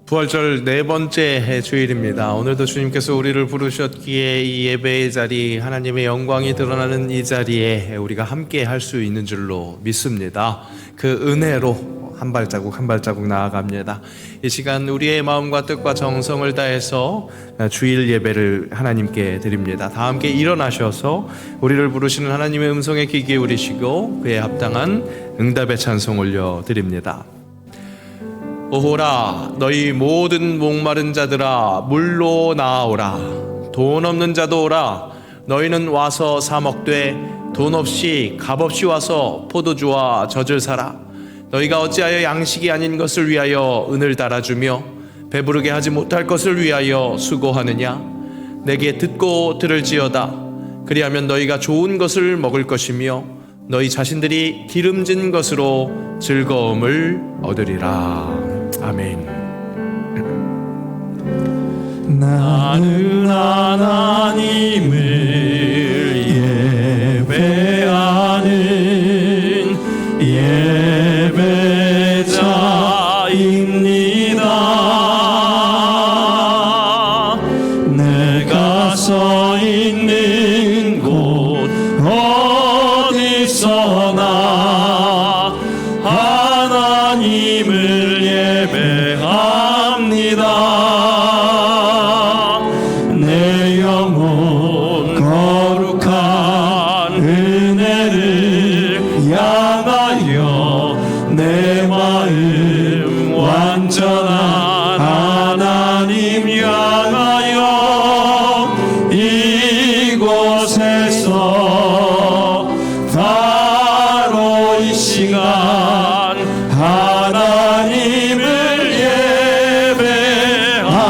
부활절 네 번째 주일입니다. 오늘도 주님께서 우리를 부르셨기에 이 예배의 자리, 하나님의 영광이 드러나는 이 자리에 우리가 함께 할 수 있는 줄로 믿습니다. 그 은혜로 한 발자국 한 발자국 나아갑니다. 이 시간 우리의 마음과 뜻과 정성을 다해서 주일 예배를 하나님께 드립니다. 다 함께 일어나셔서 우리를 부르시는 하나님의 음성에 귀 기울이시고 그에 합당한 응답의 찬송 올려드립니다. 오호라 너희 모든 목마른 자들아 물로 나아오라. 돈 없는 자도 오라. 너희는 와서 사 먹되 돈 없이 값 없이 와서 포도주와 젖을 사라. 너희가 어찌하여 양식이 아닌 것을 위하여 은을 달아주며 배부르게 하지 못할 것을 위하여 수고하느냐. 내게 듣고 들을지어다. 그리하면 너희가 좋은 것을 먹을 것이며 너희 자신들이 기름진 것으로 즐거움을 얻으리라. 아멘. 나는 하나님을 예배하는 예배자입니다. 내가 서 있는 곳 어디서나 하나님을 예배합니다. 내 영혼 거룩한 은혜를 향하여 내 마음 완전한 하나님 향하여 이곳에서 바로 이 시간 하나님을 예배합니다.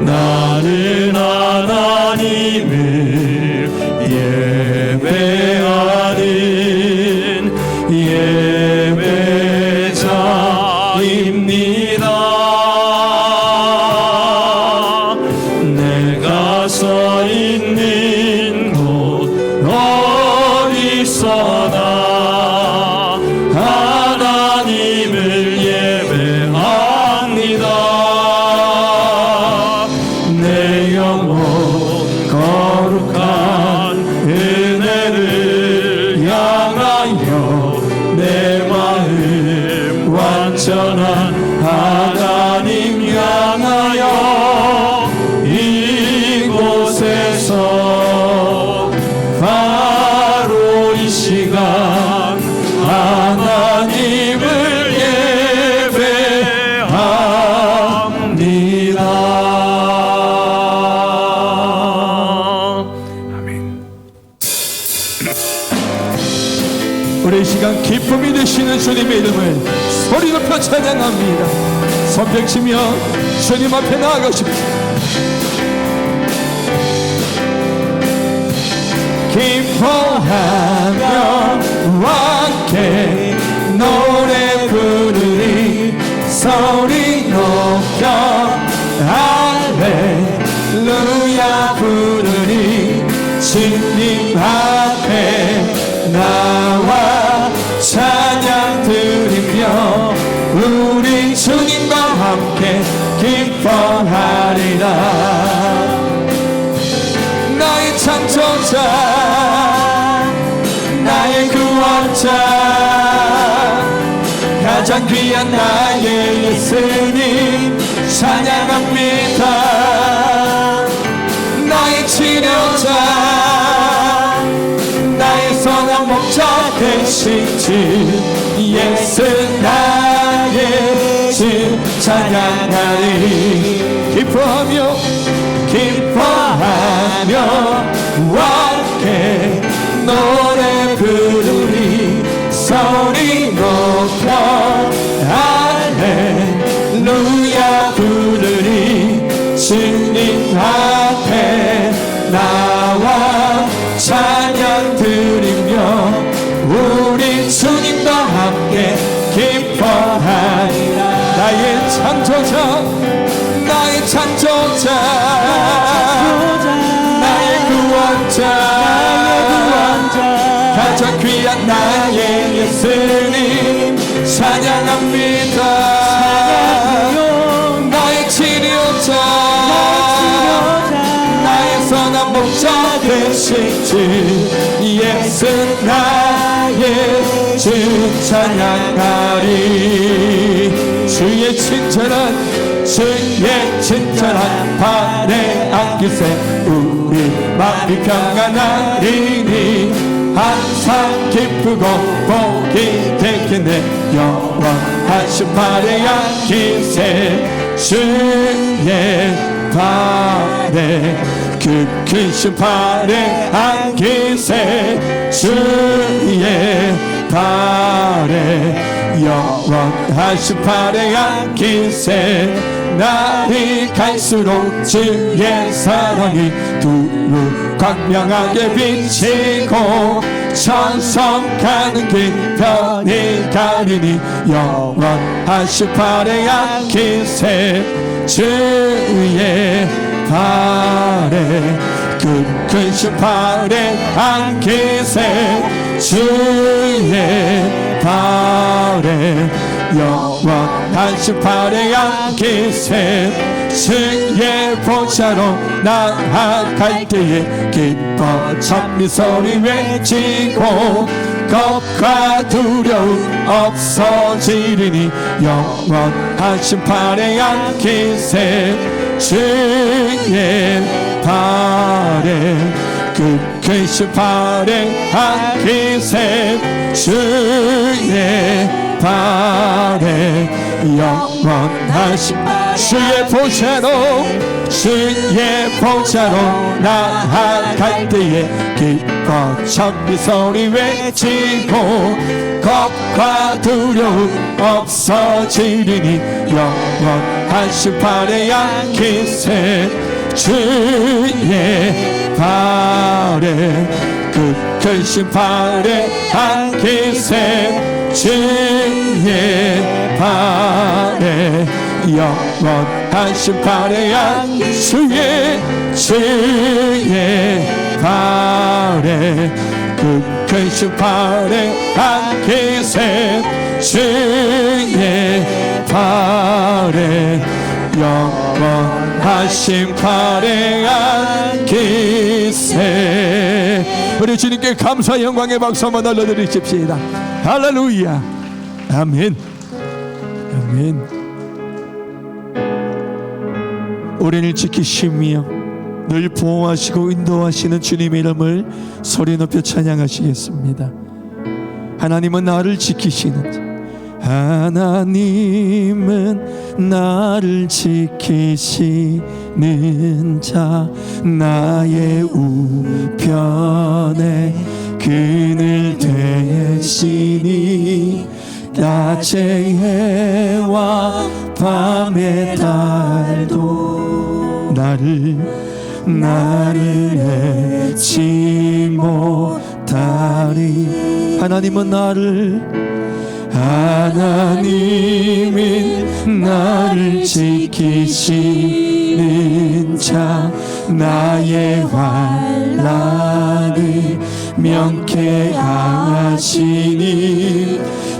나는 하나님을 예배하는 예배자입니다. 내가 서 있는 곳 어디서나 하나님을 예배합니다. 내 영혼 거룩한 은혜를 향하여 내 마음 완전한 하나님 향하여 이곳에서 바로 이 시간 하나님을 예배합니다. 아멘. 우리 이 시간 기쁨이 되시는 주님의 이름을 소리 높여 찬양합니다. 손뼉치며 주님 앞에 나아가십시오. 기뻐하며 함께 노래 부르리. 소리 높여 할렐루야 부르리. 주님 앞에 나와 찬양 드리며 우리 주님과 함께 기뻐하리라. 나의 창조자 나의 구원자 가장 귀한 나의 예수님 찬양합니다. 나의 치료자 나의 선한 목자 되신 주 예수 나의 주 찬양하리. 기뻐하며 함께 노래 부르리. 소리 높여 할렐루야 부르리. 주님 앞에 나와 찬양 드리며 우리 주님과 함께 기뻐하리라. 나의 창조자 나의 창조자 나의 구원자 가장 귀한 나의 예수님 찬양합니다. 나의 치료자, 나의 선한 목자 되신 주 예수 나의 주 찬양하리. 주의 친절한 발에 안기세 우리 마음이 평안하리니 항상 기쁘고 복이 되겠네. 영원하신 발에 안기세 주의 발에 그 크신 발에 안기세 주의 발에 영원하신 발에 안기세. 날이 갈수록 주의 사랑이 두루 광명하게 비치고 천성 가는 길 편히 가리니 영원하신 발에 안기세 주의 발에 그 크신 발에 안기세 주의 발에 영원하신 발에 안기세. 주의 보좌로 나아갈 때에 기뻐 찬미소리 외치고 겁과 두려움 없어지리니 영원하신 발에 안기세 주의 발에 그 크신 발에 안기세 주의 발에 영원하신 주의 보좌로 나아갈 때에 기뻐 찬미소리 외치고 겁과 두려움 없어지리니 영원하신 발에 안기세 주의 발에 그 크신 발에 안기세 주의 발에 영원하신 발에 안기세 주의 발에 그 크신 발에 안기세 주의 발에 영원하신 발에 안기세. 우리 주님께 감사 영광의 박수 한번 올려드리십시다. 할렐루야. 아멘. 아멘. 우리를 지키시며 늘 보호하시고 인도하시는 주님의 이름을 소리 높여 찬양하시겠습니다. 하나님은 나를 지키시는 자, 하나님은 나를 지키시는 자, 나의 우편에 그늘 되시니 낮의 해와 밤의 달도 나를 해치 못하리. 하나님은 나를 지키시는 자, 나의 환난을 명쾌하시니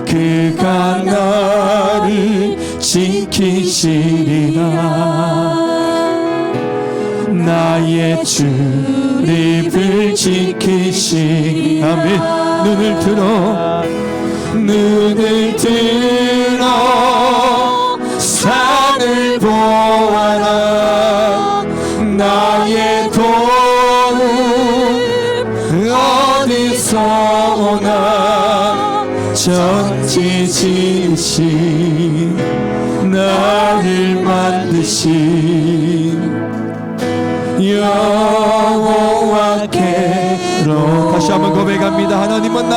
그가 나를 지키시리라. 나의 출입을 지키시니 아멘. 눈을 들어 산을 보아라. 나의 도움 어디서 오나. 전지지으신 나를 만드신 여호와께로. 다시 한번 고백합니다. 하나님은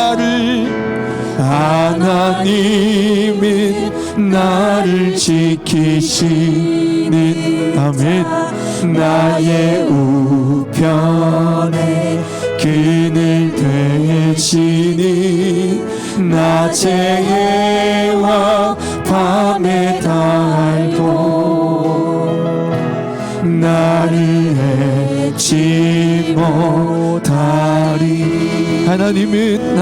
나를 지키시는 아멘. 나의 우편에 그늘 되시니 낮의 해와 밤의 달도 나를 해치 못하리. 하나님은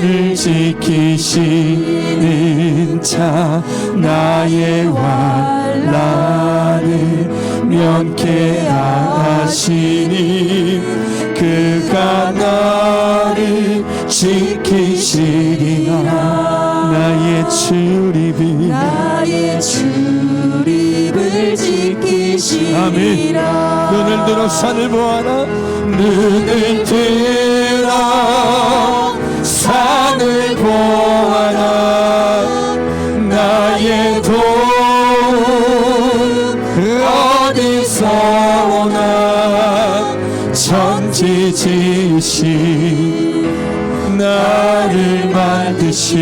나를 지키시는 자 나의 환난을 면케하시니 그가 나를 지키시리라 나의 출입을 지키시리라 아멘. 눈을 들어 산을 보아라 눈을 들어 산을 보아라 나의 도움 어디서 오나 천지지으신 나를 만드신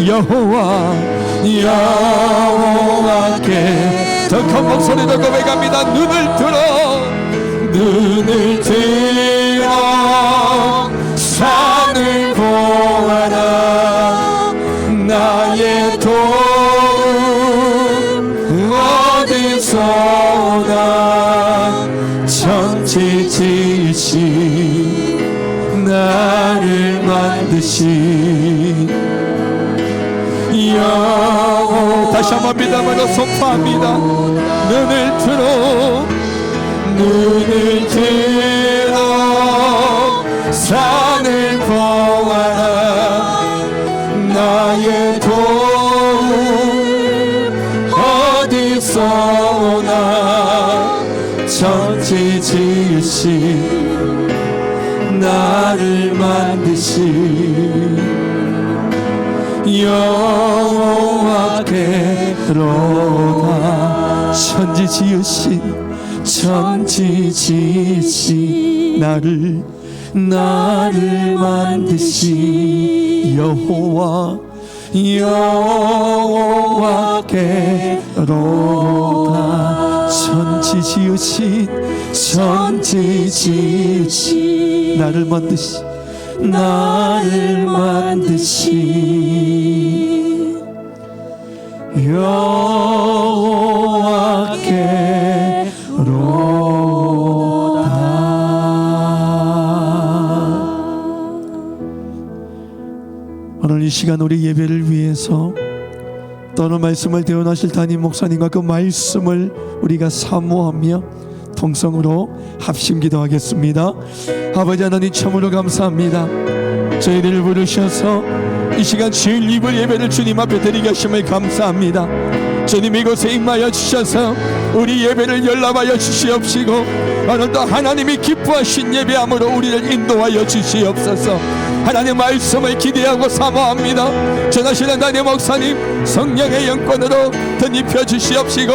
여호와께 더 큰 목소리로 고백합니다. 눈을 들어 산을 보아라 나의 도움 어디서 오나 천지 지으신 나를 만드신 다시 한번 믿음으로 선포합니다. 눈을 들어 산을 보아라 나의 도움 어디서 오나 천지 지으신 나를 만드신 여호와께로다 천지 지으신 나를 만드신 여호와께로다 천지 지으신 나를 만드신 여호와께로다 오늘 이 시간 우리 예배를 위해서 또는 말씀을 대언하실 담임 목사님과 그 말씀을 우리가 사모하며 통성으로 합심 기도하겠습니다. 아버지 하나님 참으로 감사합니다. 저희들을 부르셔서 이 시간 주일 이불 예배를 주님 앞에 드리게 하심을 감사합니다. 주님 이곳에 임하여 주셔서 우리 예배를 열람하여 주시옵시고 오늘도 하나님이 기뻐하신 예배함으로 우리를 인도하여 주시옵소서. 하나님 말씀을 기대하고 사모합니다. 전하시는 담임 목사님 성령의 영권으로 덧입혀 주시옵시고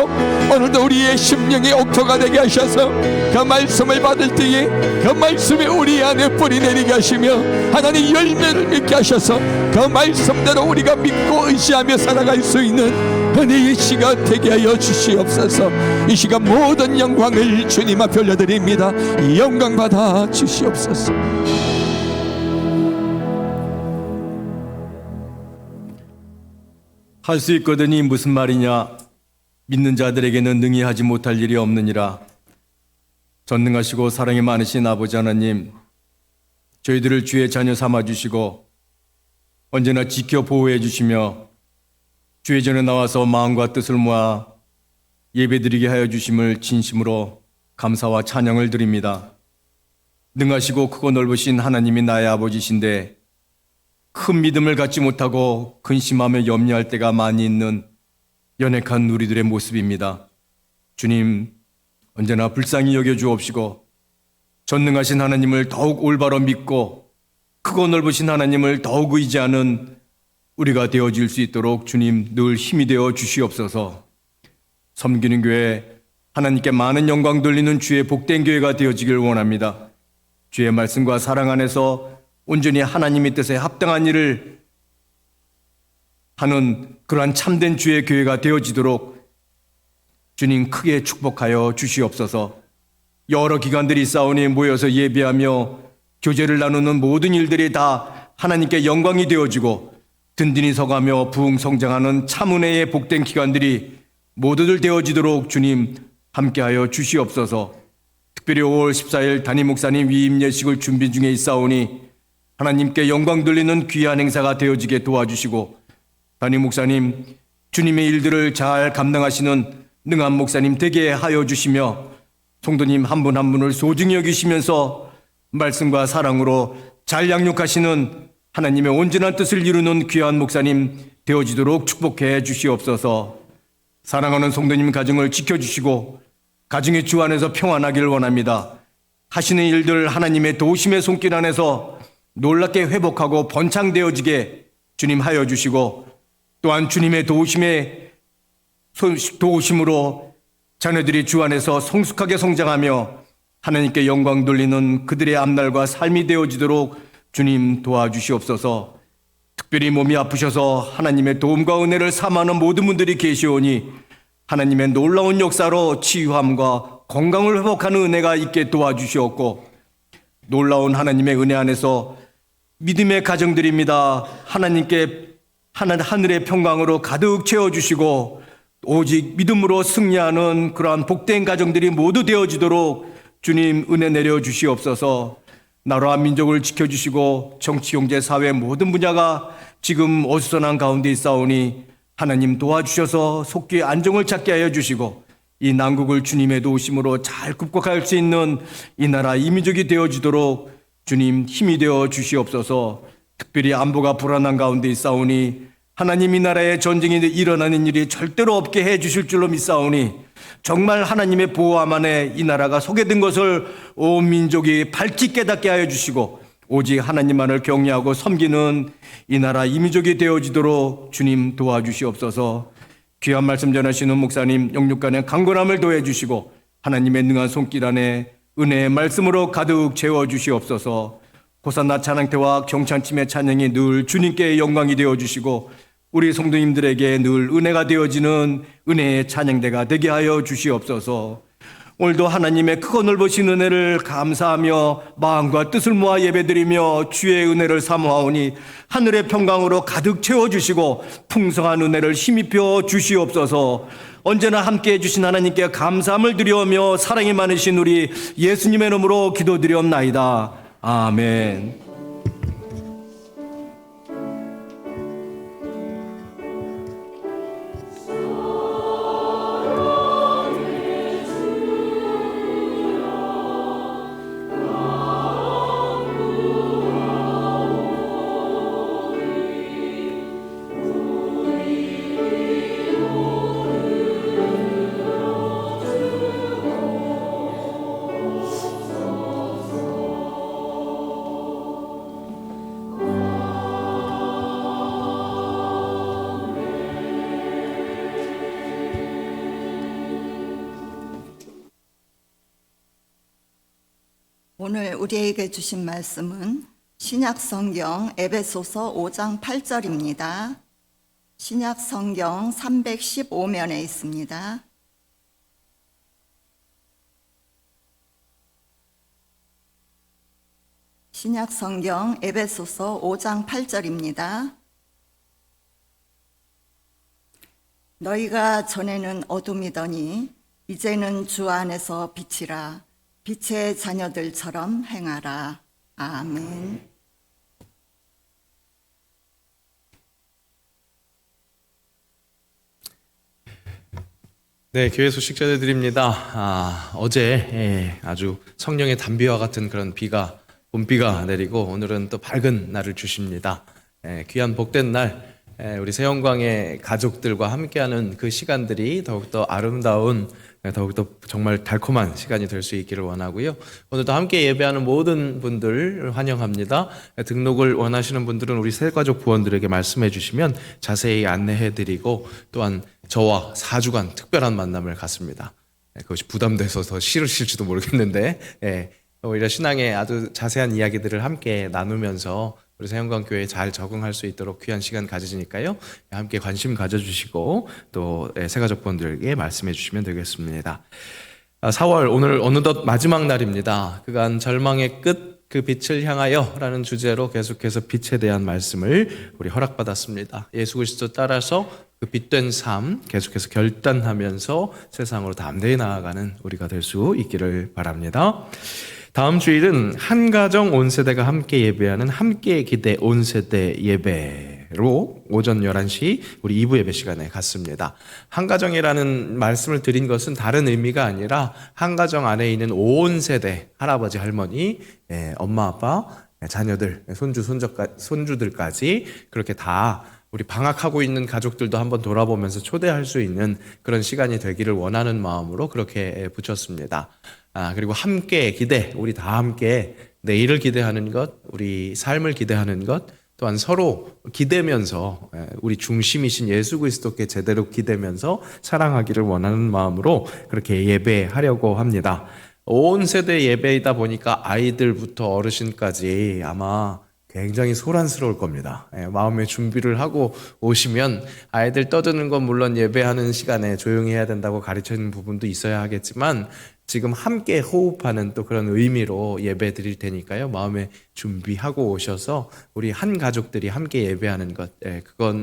오늘도 우리의 심령이 옥토가 되게 하셔서 그 말씀을 받을 때에 그 말씀이 우리 안에 뿌리 내리게 하시며 하나님 열매를 맺게 하셔서 그 말씀대로 우리가 믿고 의지하며 살아갈 수 있는 은혜의 시간 되게 하여 주시옵소서. 이 시간 모든 영광을 주님 앞에 올려드립니다. 영광 받아 주시옵소서. 할 수 있거든이 무슨 말이냐. 믿는 자들에게는 능히 하지 못할 일이 없느니라. 전능하시고 사랑이 많으신 아버지 하나님, 저희들을 주의 자녀 삼아주시고 언제나 지켜 보호해 주시며 주의 전에 나와서 마음과 뜻을 모아 예배드리게 하여 주심을 진심으로 감사와 찬양을 드립니다. 능하시고 크고 넓으신 하나님이 나의 아버지신데 큰 믿음을 갖지 못하고 근심하며 염려할 때가 많이 있는 연약한 우리들의 모습입니다. 주님, 언제나 불쌍히 여겨주옵시고 전능하신 하나님을 더욱 올바로 믿고 크고 넓으신 하나님을 더욱 의지하는 우리가 되어질 수 있도록 주님 늘 힘이 되어 주시옵소서. 섬기는 교회, 하나님께 많은 영광 돌리는 주의 복된 교회가 되어지길 원합니다. 주의 말씀과 사랑 안에서 온전히 하나님의 뜻에 합당한 일을 하는 그러한 참된 주의 교회가 되어지도록 주님 크게 축복하여 주시옵소서. 여러 기관들이 싸우니 모여서 예배하며 교제를 나누는 모든 일들이 다 하나님께 영광이 되어지고 든든히 서가며 부흥성장하는 참은혜의 복된 기관들이 모두들 되어지도록 주님 함께하여 주시옵소서. 특별히 5월 14일 담임 목사님 위임 예식을 준비 중에 있사오니 하나님께 영광 돌리는 귀한 행사가 되어지게 도와주시고, 담임 목사님, 주님의 일들을 잘 감당하시는 능한 목사님 되게 하여 주시며, 성도님 한 분 한 분을 소중히 여기시면서 말씀과 사랑으로 잘 양육하시는 하나님의 온전한 뜻을 이루는 귀한 목사님 되어지도록 축복해 주시옵소서. 사랑하는 성도님 가정을 지켜주시고 가정의 주 안에서 평안하기를 원합니다. 하시는 일들 하나님의 도우심의 손길 안에서 놀랍게 회복하고 번창되어지게 주님 하여 주시고, 또한 주님의 도우심으로 자녀들이 주 안에서 성숙하게 성장하며 하나님께 영광 돌리는 그들의 앞날과 삶이 되어지도록 주님 도와주시옵소서. 특별히 몸이 아프셔서 하나님의 도움과 은혜를 사모하는 모든 분들이 계시오니 하나님의 놀라운 역사로 치유함과 건강을 회복하는 은혜가 있게 도와주시옵고, 놀라운 하나님의 은혜 안에서 믿음의 가정들입니다. 하나님께 하늘의 평강으로 가득 채워주시고 오직 믿음으로 승리하는 그러한 복된 가정들이 모두 되어지도록 주님 은혜 내려 주시옵소서. 나라와 민족을 지켜주시고 정치, 경제, 사회 모든 분야가 지금 어수선한 가운데 있사오니 하나님 도와주셔서 속기 안정을 찾게 하여 주시고, 이 난국을 주님의 도우심으로 잘 극복할 수 있는 이 나라 이 민족이 되어지도록 주님 힘이 되어 주시옵소서. 특별히 안보가 불안한 가운데 있사오니 하나님 이 나라에 전쟁이 일어나는 일이 절대로 없게 해 주실 줄로 믿사오니 정말 하나님의 보호함 안에 이 나라가 소개된 것을 온 민족이 밝히 깨닫게 하여 주시고, 오직 하나님만을 경외하고 섬기는 이 나라 이 민족이 되어지도록 주님 도와주시옵소서. 귀한 말씀 전하시는 목사님 영육간의 강건함을 더해 주시고 하나님의 능한 손길 안에 은혜의 말씀으로 가득 채워 주시옵소서. 호산나 찬양태와 경찬침의 찬양이 늘 주님께 영광이 되어 주시고 우리 성도님들에게 늘 은혜가 되어지는 은혜의 찬양대가 되게 하여 주시옵소서. 오늘도 하나님의 크고 넓으신 은혜를 감사하며 마음과 뜻을 모아 예배드리며 주의 은혜를 사모하오니 하늘의 평강으로 가득 채워주시고 풍성한 은혜를 힘입혀 주시옵소서. 언제나 함께해 주신 하나님께 감사함을 드리오며 사랑이 많으신 우리 예수님의 이름으로 기도드리옵나이다. 아멘. 오늘 우리에게 주신 말씀은 신약성경 에베소서 5장 8절입니다. 신약성경 315면에 있습니다. 신약성경 에베소서 5장 8절입니다. 너희가 전에는 어둠이더니 이제는 주 안에서 빛이라. 빛의 자녀들처럼 행하라. 아멘. 네, 교회 소식 전해드립니다. 어제 아주 성령의 단비와 같은 그런 봄비가 내리고 오늘은 또 밝은 날을 주십니다. 귀한 복된 날, 우리 새영광의 가족들과 함께하는 그 시간들이 더욱더 아름다운, 더욱더 정말 달콤한 시간이 될 수 있기를 원하고요. 오늘도 함께 예배하는 모든 분들 환영합니다. 등록을 원하시는 분들은 우리 새가족 부원들에게 말씀해 주시면 자세히 안내해 드리고, 또한 저와 4주간 특별한 만남을 갖습니다. 그것이 부담돼서 더 싫으실지도 모르겠는데, 오히려 신앙의 아주 자세한 이야기들을 함께 나누면서 우리 새영광교회에 잘 적응할 수 있도록 귀한 시간 가지니까요. 함께 관심 가져주시고 또 새가족분들에게 말씀해 주시면 되겠습니다. 4월 오늘 어느덧 마지막 날입니다. 그간 절망의 끝 그 빛을 향하여 라는 주제로 계속해서 빛에 대한 말씀을 우리 허락받았습니다. 예수 그리스도 따라서 그 빛된 삶 계속해서 결단하면서 세상으로 담대히 나아가는 우리가 될 수 있기를 바랍니다. 다음 주일은 한가정 온 세대가 함께 예배하는 함께 기대 온 세대 예배로 오전 11시 우리 2부 예배 시간에 갔습니다. 한가정이라는 말씀을 드린 것은 다른 의미가 아니라 한가정 안에 있는 온 세대, 할아버지, 할머니, 엄마, 아빠, 자녀들, 손주, 손주들까지 그렇게 다 우리 방학하고 있는 가족들도 한번 돌아보면서 초대할 수 있는 그런 시간이 되기를 원하는 마음으로 그렇게 붙였습니다. 그리고 함께 기대, 우리 다 함께 내일을 기대하는 것, 우리 삶을 기대하는 것, 또한 서로 기대면서 우리 중심이신 예수 그리스도께 제대로 기대면서 사랑하기를 원하는 마음으로 그렇게 예배하려고 합니다. 온 세대 예배이다 보니까 아이들부터 어르신까지 아마 굉장히 소란스러울 겁니다. 마음의 준비를 하고 오시면 아이들 떠드는 건 물론 예배하는 시간에 조용히 해야 된다고 가르치는 부분도 있어야 하겠지만 지금 함께 호흡하는 또 그런 의미로 예배 드릴 테니까요. 마음에 준비하고 오셔서 우리 한 가족들이 함께 예배하는 것,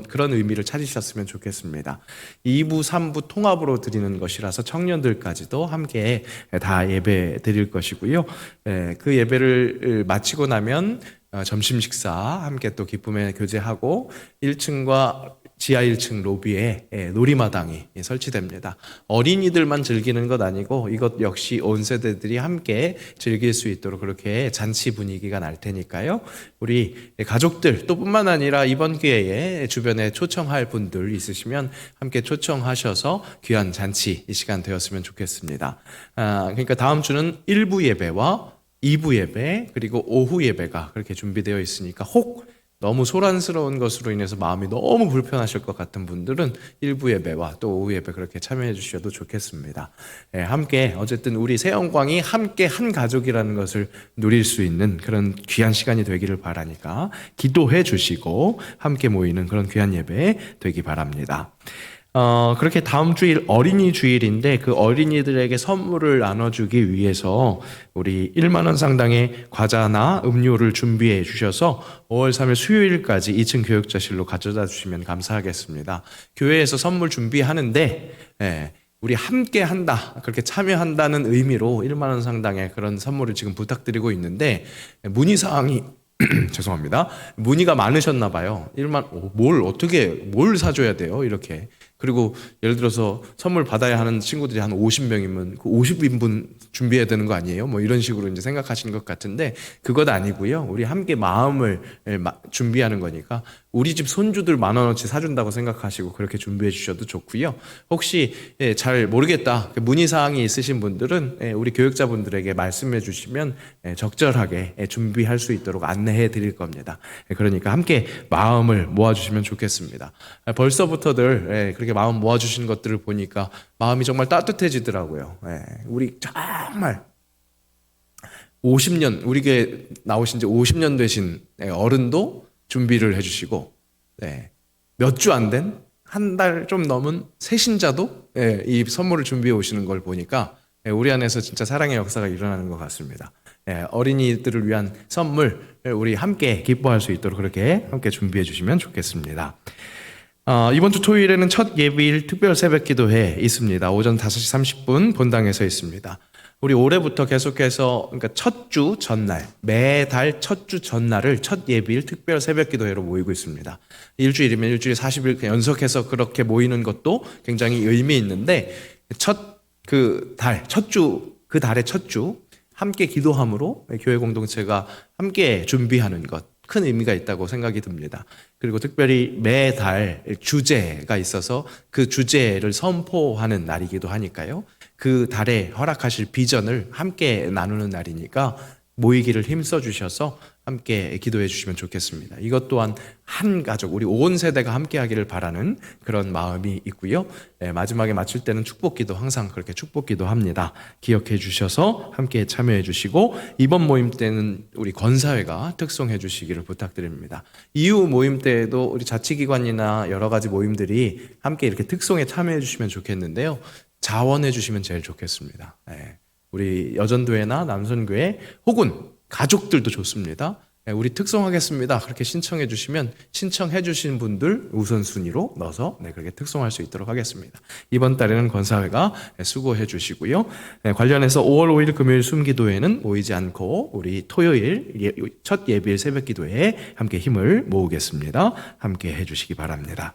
그런 의미를 찾으셨으면 좋겠습니다. 2부, 3부 통합으로 드리는 것이라서 청년들까지도 함께 다 예배 드릴 것이고요. 그 예배를 마치고 나면 점심 식사 함께 또 기쁨의 교제하고 1층과 지하 1층 로비에 놀이마당이 설치됩니다. 어린이들만 즐기는 것 아니고 이것 역시 온 세대들이 함께 즐길 수 있도록 그렇게 잔치 분위기가 날 테니까요. 우리 가족들 또 뿐만 아니라 이번 기회에 주변에 초청할 분들 있으시면 함께 초청하셔서 귀한 잔치 이 시간 되었으면 좋겠습니다. 그러니까 다음 주는 1부 예배와 2부 예배 그리고 오후 예배가 그렇게 준비되어 있으니까 혹 너무 소란스러운 것으로 인해서 마음이 너무 불편하실 것 같은 분들은 1부 예배와 또 오후 예배 그렇게 참여해 주셔도 좋겠습니다. 함께 어쨌든 우리 새영광이 함께 한 가족이라는 것을 누릴 수 있는 그런 귀한 시간이 되기를 바라니까 기도해 주시고 함께 모이는 그런 귀한 예배 되기 바랍니다. 그렇게 다음 주일 어린이 주일인데 그 어린이들에게 선물을 나눠주기 위해서 우리 1만 원 상당의 과자나 음료를 준비해 주셔서 5월 3일 수요일까지 2층 교육자실로 가져다 주시면 감사하겠습니다. 교회에서 선물 준비하는데 우리 함께 한다, 그렇게 참여한다는 의미로 1만 원 상당의 그런 선물을 지금 부탁드리고 있는데 문의사항이 죄송합니다. 문의가 많으셨나 봐요. 뭘 사줘야 돼요? 이렇게. 그리고 예를 들어서 선물 받아야 하는 친구들이 한 50명이면 그 50인분 준비해야 되는 거 아니에요? 뭐 이런 식으로 이제 생각하시는 것 같은데 그것 아니고요. 우리 함께 마음을 준비하는 거니까 우리 집 손주들 10,000원어치 사준다고 생각하시고 그렇게 준비해 주셔도 좋고요. 혹시 잘 모르겠다 문의사항이 있으신 분들은 우리 교육자분들에게 말씀해 주시면 적절하게 준비할 수 있도록 안내해 드릴 겁니다. 그러니까 함께 마음을 모아주시면 좋겠습니다. 벌써부터들 그렇게 마음 모아주시는 것들을 보니까 마음이 정말 따뜻해지더라고요. 우리 정말 50년, 우리 교회 나오신 지 50년 되신 어른도 준비를 해주시고 몇 주 안 된, 한 달 좀 넘은 새신자도 이 선물을 준비해 오시는 걸 보니까 우리 안에서 진짜 사랑의 역사가 일어나는 것 같습니다. 어린이들을 위한 선물 우리 함께 기뻐할 수 있도록 그렇게 함께 준비해 주시면 좋겠습니다. 이번 주 토요일에는 첫 예비일 특별 새벽 기도회 있습니다. 오전 5시 30분 본당에서 있습니다. 우리 올해부터 계속해서 그러니까 첫 주 전날, 매달 첫 주 전날을 첫 예비일 특별 새벽 기도회로 모이고 있습니다. 일주일이면 일주일에 40일 연속해서 그렇게 모이는 것도 굉장히 의미 있는데 그 달의 첫 주 함께 기도함으로 교회 공동체가 함께 준비하는 것 큰 의미가 있다고 생각이 듭니다. 그리고 특별히 매달 주제가 있어서 그 주제를 선포하는 날이기도 하니까요. 그 달에 허락하실 비전을 함께 나누는 날이니까 모이기를 힘써 주셔서 함께 기도해 주시면 좋겠습니다. 이것 또한 한 가족, 우리 온 세대가 함께 하기를 바라는 그런 마음이 있고요. 마지막에 마칠 때는 축복기도 항상 그렇게 축복기도 합니다. 기억해 주셔서 함께 참여해 주시고 이번 모임 때는 우리 권사회가 특송해 주시기를 부탁드립니다. 이후 모임 때에도 우리 자치기관이나 여러 가지 모임들이 함께 이렇게 특송에 참여해 주시면 좋겠는데요. 자원해 주시면 제일 좋겠습니다. 우리 여전교회나 남선교회 혹은 가족들도 좋습니다. 우리 특송하겠습니다. 그렇게 신청해 주시면 신청해 주신 분들 우선순위로 넣어서 그렇게 특송할 수 있도록 하겠습니다. 이번 달에는 권사회가 수고해 주시고요. 관련해서 5월 5일 금요일 숨기도회는 모이지 않고 우리 토요일 첫 예비일 새벽기도회에 함께 힘을 모으겠습니다. 함께 해 주시기 바랍니다.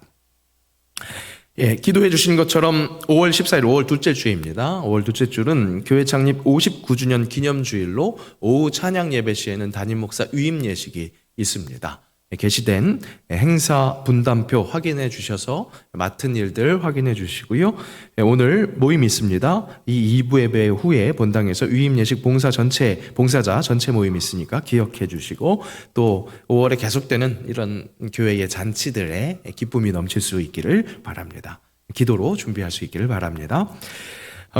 기도해 주신 것처럼 5월 14일 5월 둘째 주입니다. 5월 둘째 주는 교회 창립 59주년 기념주일로 오후 찬양 예배 시에는 담임 목사 위임 예식이 있습니다. 게시된 행사 분담표 확인해 주셔서 맡은 일들 확인해 주시고요. 오늘 모임이 있습니다. 이 2부 예배 후에 본당에서 위임 예식 봉사자 전체 모임이 있으니까 기억해 주시고, 또 5월에 계속되는 이런 교회의 잔치들에 기쁨이 넘칠 수 있기를 바랍니다. 기도로 준비할 수 있기를 바랍니다.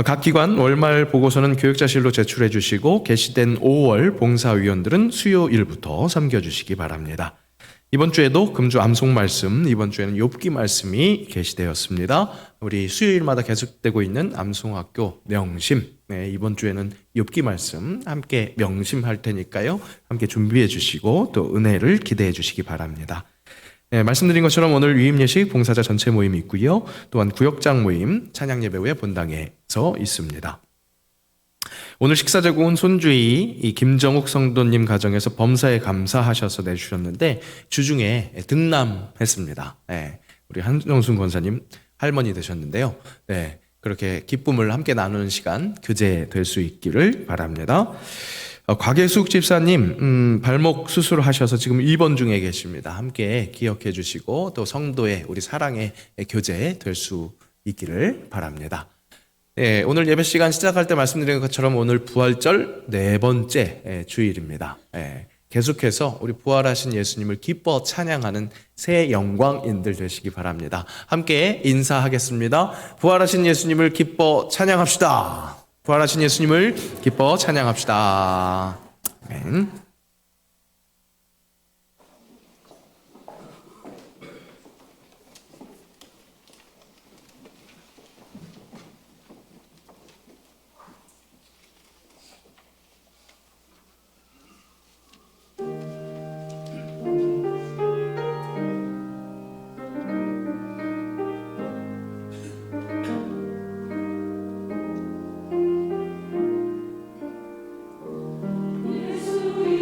각 기관 월말 보고서는 교육자실로 제출해 주시고, 게시된 5월 봉사위원들은 수요일부터 섬겨주시기 바랍니다. 이번 주에도 금주 암송 말씀, 이번 주에는 욥기 말씀이 게시되었습니다. 우리 수요일마다 계속되고 있는 암송학교 명심, 이번 주에는 욥기 말씀 함께 명심할 테니까요. 함께 준비해 주시고 또 은혜를 기대해 주시기 바랍니다. 말씀드린 것처럼 오늘 위임 예식 봉사자 전체 모임이 있고요. 또한 구역장 모임 찬양 예배 후에 본당에서 있습니다. 오늘 식사 제공은 손주희 이 김정욱 성도님 가정에서 범사에 감사하셔서 내주셨는데 주중에 등남했습니다. 우리 한정순 권사님 할머니 되셨는데요. 그렇게 기쁨을 함께 나누는 시간 교제될 수 있기를 바랍니다. 곽예숙 집사님 발목 수술하셔서 지금 입원 중에 계십니다. 함께 기억해 주시고 또 성도의 우리 사랑의 교제 될 수 있기를 바랍니다. 오늘 예배 시간 시작할 때 말씀드린 것처럼 오늘 부활절 4번째 주일입니다. 계속해서 우리 부활하신 예수님을 기뻐 찬양하는 새 영광인들 되시기 바랍니다. 함께 인사하겠습니다. 부활하신 예수님을 기뻐 찬양합시다. 부활하신 예수님을 기뻐 찬양합시다. 아멘. 예수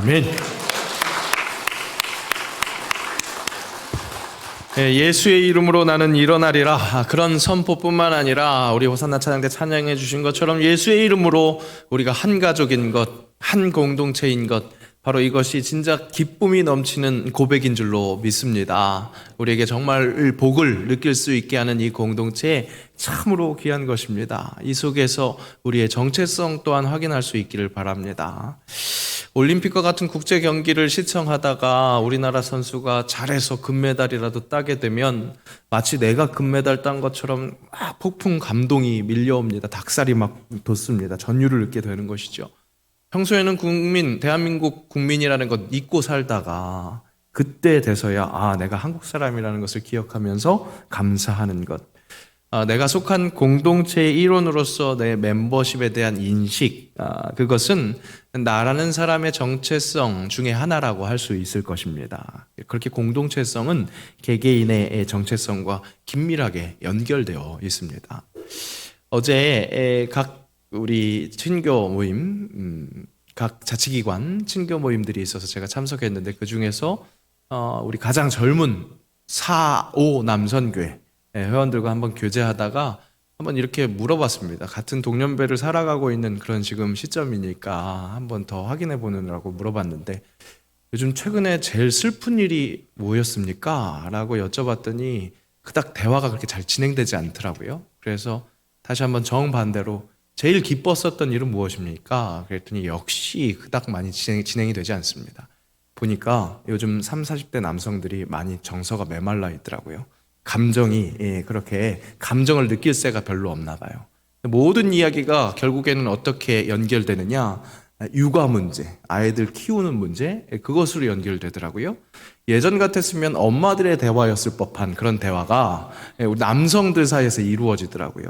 아멘. 예수의 이름으로 나는 일어나리라. 그런 선포뿐만 아니라 우리 호산나 찬양 때 찬양해 주신 것처럼 예수의 이름으로 우리가 한 가족인 것, 한 공동체인 것, 바로 이것이 진짜 기쁨이 넘치는 고백인 줄로 믿습니다. 우리에게 정말 복을 느낄 수 있게 하는 이 공동체 참으로 귀한 것입니다. 이 속에서 우리의 정체성 또한 확인할 수 있기를 바랍니다. 올림픽과 같은 국제 경기를 시청하다가 우리나라 선수가 잘해서 금메달이라도 따게 되면 마치 내가 금메달 딴 것처럼 막 폭풍 감동이 밀려옵니다. 닭살이 막 돋습니다. 전율을 느끼게 되는 것이죠. 평소에는 대한민국 국민이라는 것 잊고 살다가 그때 돼서야 내가 한국 사람이라는 것을 기억하면서 감사하는 것. 내가 속한 공동체의 일원으로서 내 멤버십에 대한 인식, 그것은 나라는 사람의 정체성 중에 하나라고 할 수 있을 것입니다. 그렇게 공동체성은 개개인의 정체성과 긴밀하게 연결되어 있습니다. 어제 각 우리 친교 모임, 각 자치기관 친교 모임들이 있어서 제가 참석했는데 그 중에서 우리 가장 젊은 4.5 남선교회 회원들과 한번 교제하다가 한번 이렇게 물어봤습니다. 같은 동년배를 살아가고 있는 그런 지금 시점이니까 한번 더 확인해 보느라고 물어봤는데 요즘 최근에 제일 슬픈 일이 뭐였습니까? 라고 여쭤봤더니 그닥 대화가 그렇게 잘 진행되지 않더라고요. 그래서 다시 한번 정반대로 제일 기뻤었던 일은 무엇입니까? 그랬더니 역시 그닥 많이 진행이 되지 않습니다. 보니까 요즘 30, 40대 남성들이 많이 정서가 메말라 있더라고요. 감정이 그렇게 감정을 느낄 새가 별로 없나 봐요. 모든 이야기가 결국에는 어떻게 연결되느냐? 육아 문제, 아이들 키우는 문제, 그것으로 연결되더라고요. 예전 같았으면 엄마들의 대화였을 법한 그런 대화가 우리 남성들 사이에서 이루어지더라고요.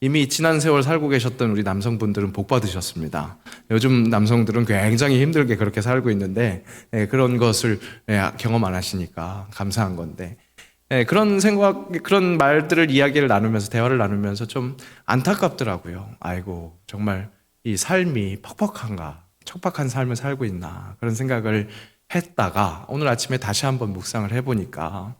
이미 지난 세월 살고 계셨던 우리 남성분들은 복 받으셨습니다. 요즘 남성들은 굉장히 힘들게 그렇게 살고 있는데 그런 것을 경험 안 하시니까 감사한 건데 그런 그런 말들을 이야기를 나누면서 대화를 나누면서 좀 안타깝더라고요. 아이고 정말 이 삶이 척박한 삶을 살고 있나 그런 생각을 했다가 오늘 아침에 다시 한번 묵상을 해보니까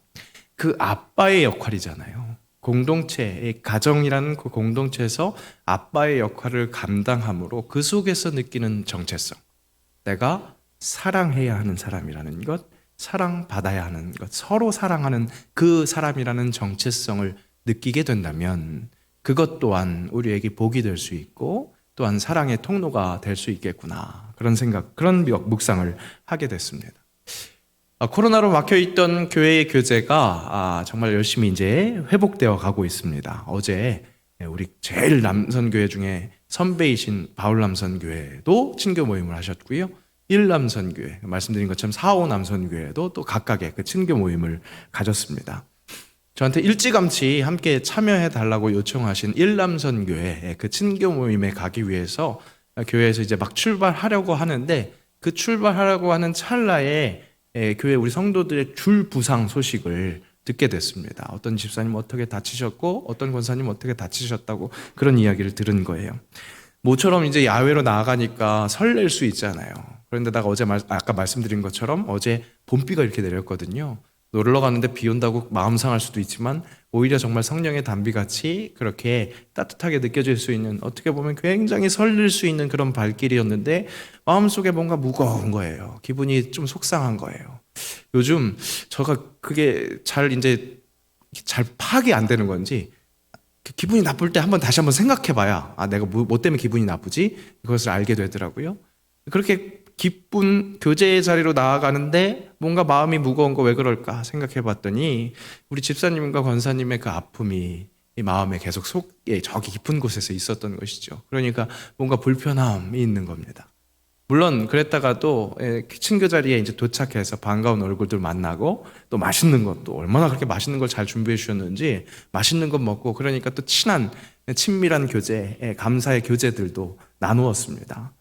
그 아빠의 역할이잖아요. 공동체의 가정이라는 그 공동체에서 아빠의 역할을 감당함으로 그 속에서 느끼는 정체성, 내가 사랑해야 하는 사람이라는 것, 사랑받아야 하는 것, 서로 사랑하는 그 사람이라는 정체성을 느끼게 된다면 그것 또한 우리에게 복이 될 수 있고 또한 사랑의 통로가 될 수 있겠구나 그런 생각, 그런 묵상을 하게 됐습니다. 코로나로 막혀있던 교회의 교제가 정말 열심히 이제 회복되어 가고 있습니다. 어제 우리 제일 남선교회 중에 선배이신 바울남선교회도 친교 모임을 하셨고요. 1남선교회, 말씀드린 것처럼 4.5 남선교회도 또 각각의 그 친교 모임을 가졌습니다. 저한테 일찌감치 함께 참여해 달라고 요청하신 1남선교회 그 친교 모임에 가기 위해서 교회에서 이제 막 출발하려고 하는데 그 출발하려고 하는 찰나에 교회 우리 성도들의 줄 부상 소식을 듣게 됐습니다. 어떤 집사님 어떻게 다치셨고 어떤 권사님 어떻게 다치셨다고 그런 이야기를 들은 거예요. 모처럼 이제 야외로 나아가니까 설렐 수 있잖아요. 그런데다가 아까 말씀드린 것처럼 어제 봄비가 이렇게 내렸거든요. 놀러 가는데 비 온다고 마음 상할 수도 있지만 오히려 정말 성령의 단비같이 그렇게 따뜻하게 느껴질 수 있는, 어떻게 보면 굉장히 설렐 수 있는 그런 발길이었는데 마음속에 뭔가 무거운 거예요. 기분이 좀 속상한 거예요. 요즘 제가 그게 잘 파악이 안 되는 건지 기분이 나쁠 때 다시 한번 생각해 봐야 내가 뭐 때문에 기분이 나쁘지? 그것을 알게 되더라고요. 그렇게 기쁜 교제의 자리로 나아가는데 뭔가 마음이 무거운 거 왜 그럴까 생각해 봤더니 우리 집사님과 권사님의 그 아픔이 이 마음에 계속 속에 저기 깊은 곳에서 있었던 것이죠. 그러니까 뭔가 불편함이 있는 겁니다. 물론 그랬다가도 친교 자리에 이제 도착해서 반가운 얼굴들 만나고 또 맛있는 것도 얼마나 그렇게 맛있는 걸 잘 준비해 주셨는지 맛있는 것 먹고 그러니까 또 친밀한 교제, 감사의 교제들도 나누었습니다.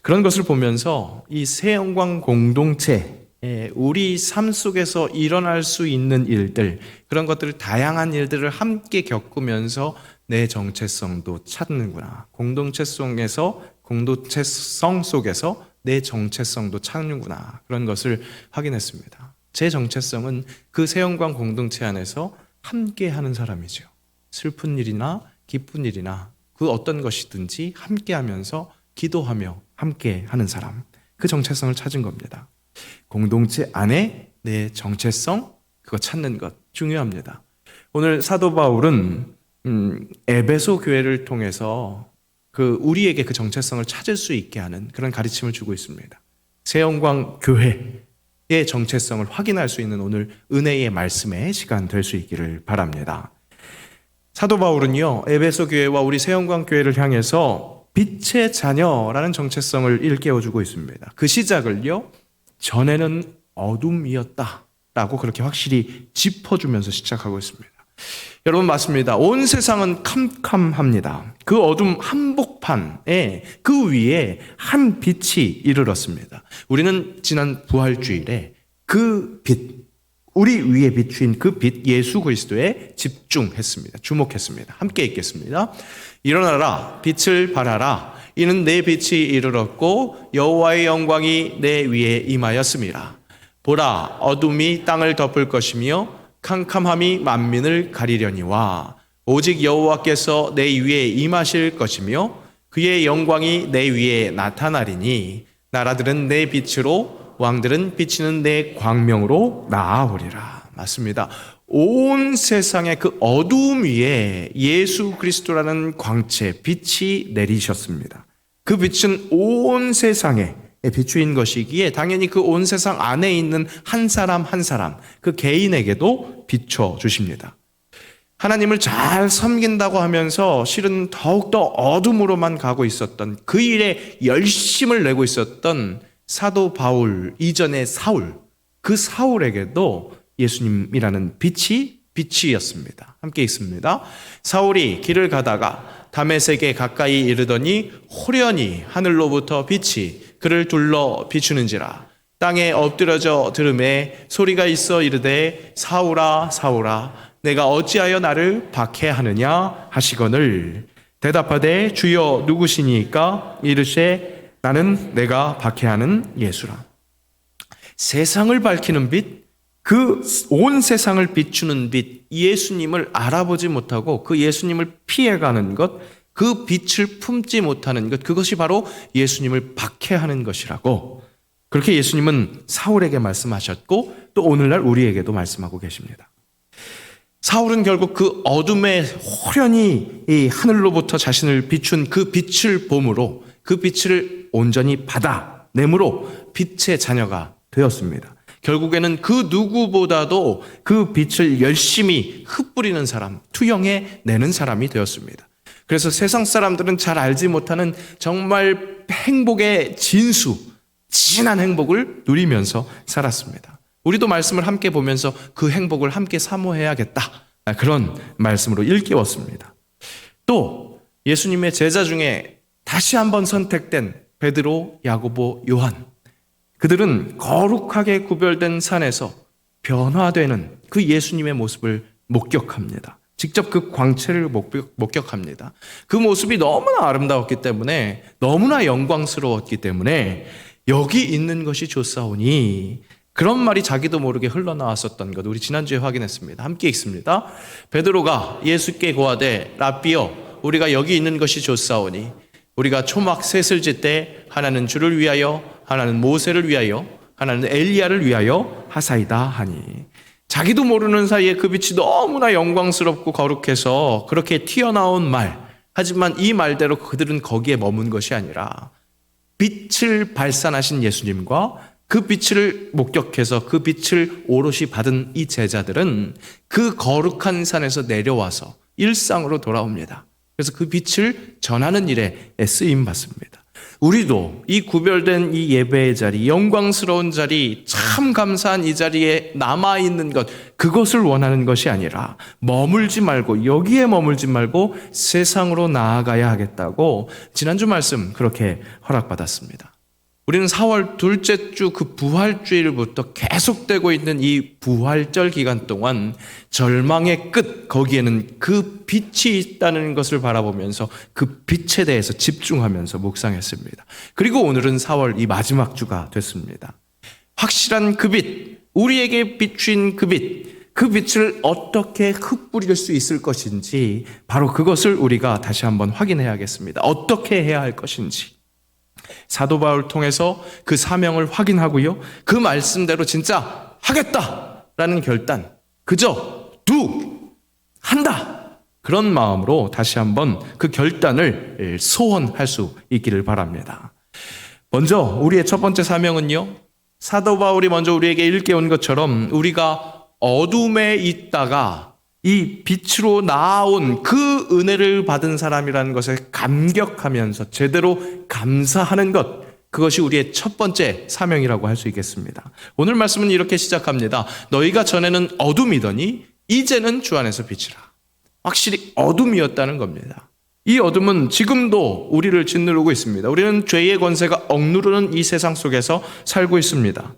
그런 것을 보면서 이 새영광 공동체, 우리 삶 속에서 일어날 수 있는 일들, 그런 것들을 다양한 일들을 함께 겪으면서 내 정체성도 찾는구나. 공동체성 속에서 내 정체성도 찾는구나. 그런 것을 확인했습니다. 제 정체성은 그 새영광 공동체 안에서 함께 하는 사람이죠. 슬픈 일이나 기쁜 일이나 그 어떤 것이든지 함께 하면서 기도하며 함께 하는 사람. 그 정체성을 찾은 겁니다. 공동체 안에 내 정체성, 그거 찾는 것 중요합니다. 오늘 사도 바울은 에베소 교회를 통해서 우리에게 그 정체성을 찾을 수 있게 하는 그런 가르침을 주고 있습니다. 새영광 교회의 정체성을 확인할 수 있는 오늘 은혜의 말씀의 시간 될 수 있기를 바랍니다. 사도 바울은요, 에베소 교회와 우리 새영광 교회를 향해서 빛의 자녀라는 정체성을 일깨워주고 있습니다. 그 시작을요, 전에는 어둠이었다 라고 그렇게 확실히 짚어주면서 시작하고 있습니다. 여러분, 맞습니다. 온 세상은 캄캄합니다. 그 어둠 한복판에 그 위에 한 빛이 이르렀습니다. 우리는 지난 부활주일에 그 빛, 우리 위에 비추인 그 빛 예수 그리스도에 집중했습니다. 주목했습니다. 함께 읽겠습니다. 일어나라, 빛을 발하라. 이는 내 빛이 이르렀고 여호와의 영광이 내 위에 임하였음이라. 보라, 어둠이 땅을 덮을 것이며 캄캄함이 만민을 가리려니와 오직 여호와께서 내 위에 임하실 것이며 그의 영광이 내 위에 나타나리니 나라들은 내 빛으로 왕들은 비치는 내 광명으로 나아오리라. 맞습니다. 온 세상의 그 어두움 위에 예수 그리스도라는 광채, 빛이 내리셨습니다. 그 빛은 온 세상에 비추인 것이기에 당연히 그 온 세상 안에 있는 한 사람 한 사람, 그 개인에게도 비춰주십니다. 하나님을 잘 섬긴다고 하면서 실은 더욱더 어둠으로만 가고 있었던, 그 일에 열심을 내고 있었던 사도 바울 이전의 사울, 그 사울에게도 예수님이라는 빛이었습니다. 함께 읽습니다. 사울이 길을 가다가 다메섹에 가까이 이르더니 호련히 하늘로부터 빛이 그를 둘러 비추는지라. 땅에 엎드려져 들음에 소리가 있어 이르되 사울아 사울아 내가 어찌하여 나를 박해하느냐 하시거늘 대답하되 주여 누구시니까 이르시되 나는 내가 박해하는 예수라. 세상을 밝히는 빛, 그 온 세상을 비추는 빛, 예수님을 알아보지 못하고 그 예수님을 피해가는 것, 그 빛을 품지 못하는 것, 그것이 바로 예수님을 박해하는 것이라고 그렇게 예수님은 사울에게 말씀하셨고 또 오늘날 우리에게도 말씀하고 계십니다. 사울은 결국 그 어둠에 호련히 이 하늘로부터 자신을 비춘 그 빛을 봄으로 그 빛을 온전히 받아내므로 빛의 자녀가 되었습니다. 결국에는 그 누구보다도 그 빛을 열심히 흩뿌리는 사람, 투영해내는 사람이 되었습니다. 그래서 세상 사람들은 잘 알지 못하는 정말 행복의 진수, 진한 행복을 누리면서 살았습니다. 우리도 말씀을 함께 보면서 그 행복을 함께 사모해야겠다. 그런 말씀으로 일깨웠습니다. 또 예수님의 제자 중에 다시 한번 선택된 베드로, 야고보, 요한, 그들은 거룩하게 구별된 산에서 변화되는 그 예수님의 모습을 목격합니다. 직접 그 광채를 목격합니다. 그 모습이 너무나 아름다웠기 때문에, 너무나 영광스러웠기 때문에 여기 있는 것이 좋사오니, 그런 말이 자기도 모르게 흘러나왔었던 것 우리 지난주에 확인했습니다. 함께 읽습니다. 베드로가 예수께 고하되 라삐여 우리가 여기 있는 것이 좋사오니 우리가 초막 셋을 짓되 하나는 주를 위하여 하나는 모세를 위하여 하나는 엘리야를 위하여 하사이다 하니, 자기도 모르는 사이에 그 빛이 너무나 영광스럽고 거룩해서 그렇게 튀어나온 말, 하지만 이 말대로 그들은 거기에 머문 것이 아니라 빛을 발산하신 예수님과 그 빛을 목격해서 그 빛을 오롯이 받은 이 제자들은 그 거룩한 산에서 내려와서 일상으로 돌아옵니다. 그래서 그 빛을 전하는 일에 쓰임받습니다. 우리도 이 구별된 이 예배의 자리, 영광스러운 자리, 참 감사한 이 자리에 남아있는 것, 그것을 원하는 것이 아니라 머물지 말고, 여기에 머물지 말고 세상으로 나아가야 하겠다고 지난주 말씀 그렇게 허락받았습니다. 우리는 4월 둘째 주 그 부활주일부터 계속되고 있는 이 부활절 기간 동안 절망의 끝, 거기에는 그 빛이 있다는 것을 바라보면서 그 빛에 대해서 집중하면서 묵상했습니다. 그리고 오늘은 4월 이 마지막 주가 됐습니다. 확실한 그 빛, 우리에게 비추인 그 빛, 그 빛을 어떻게 흩뿌릴 수 있을 것인지 바로 그것을 우리가 다시 한번 확인해야겠습니다. 어떻게 해야 할 것인지. 사도 바울을 통해서 그 사명을 확인하고요. 그 말씀대로 진짜 하겠다라는 결단, 그저 한다. 그런 마음으로 다시 한번 그 결단을 소원할 수 있기를 바랍니다. 먼저 우리의 첫 번째 사명은요. 사도 바울이 먼저 우리에게 일깨운 것처럼 우리가 어둠에 있다가 이 빛으로 나아온 그 은혜를 받은 사람이라는 것에 감격하면서 제대로 감사하는 것, 그것이 우리의 첫 번째 사명이라고 할 수 있겠습니다. 오늘 말씀은 이렇게 시작합니다. 너희가 전에는 어둠이더니 이제는 주 안에서 빛이라. 확실히 어둠이었다는 겁니다. 이 어둠은 지금도 우리를 짓누르고 있습니다. 우리는 죄의 권세가 억누르는 이 세상 속에서 살고 있습니다.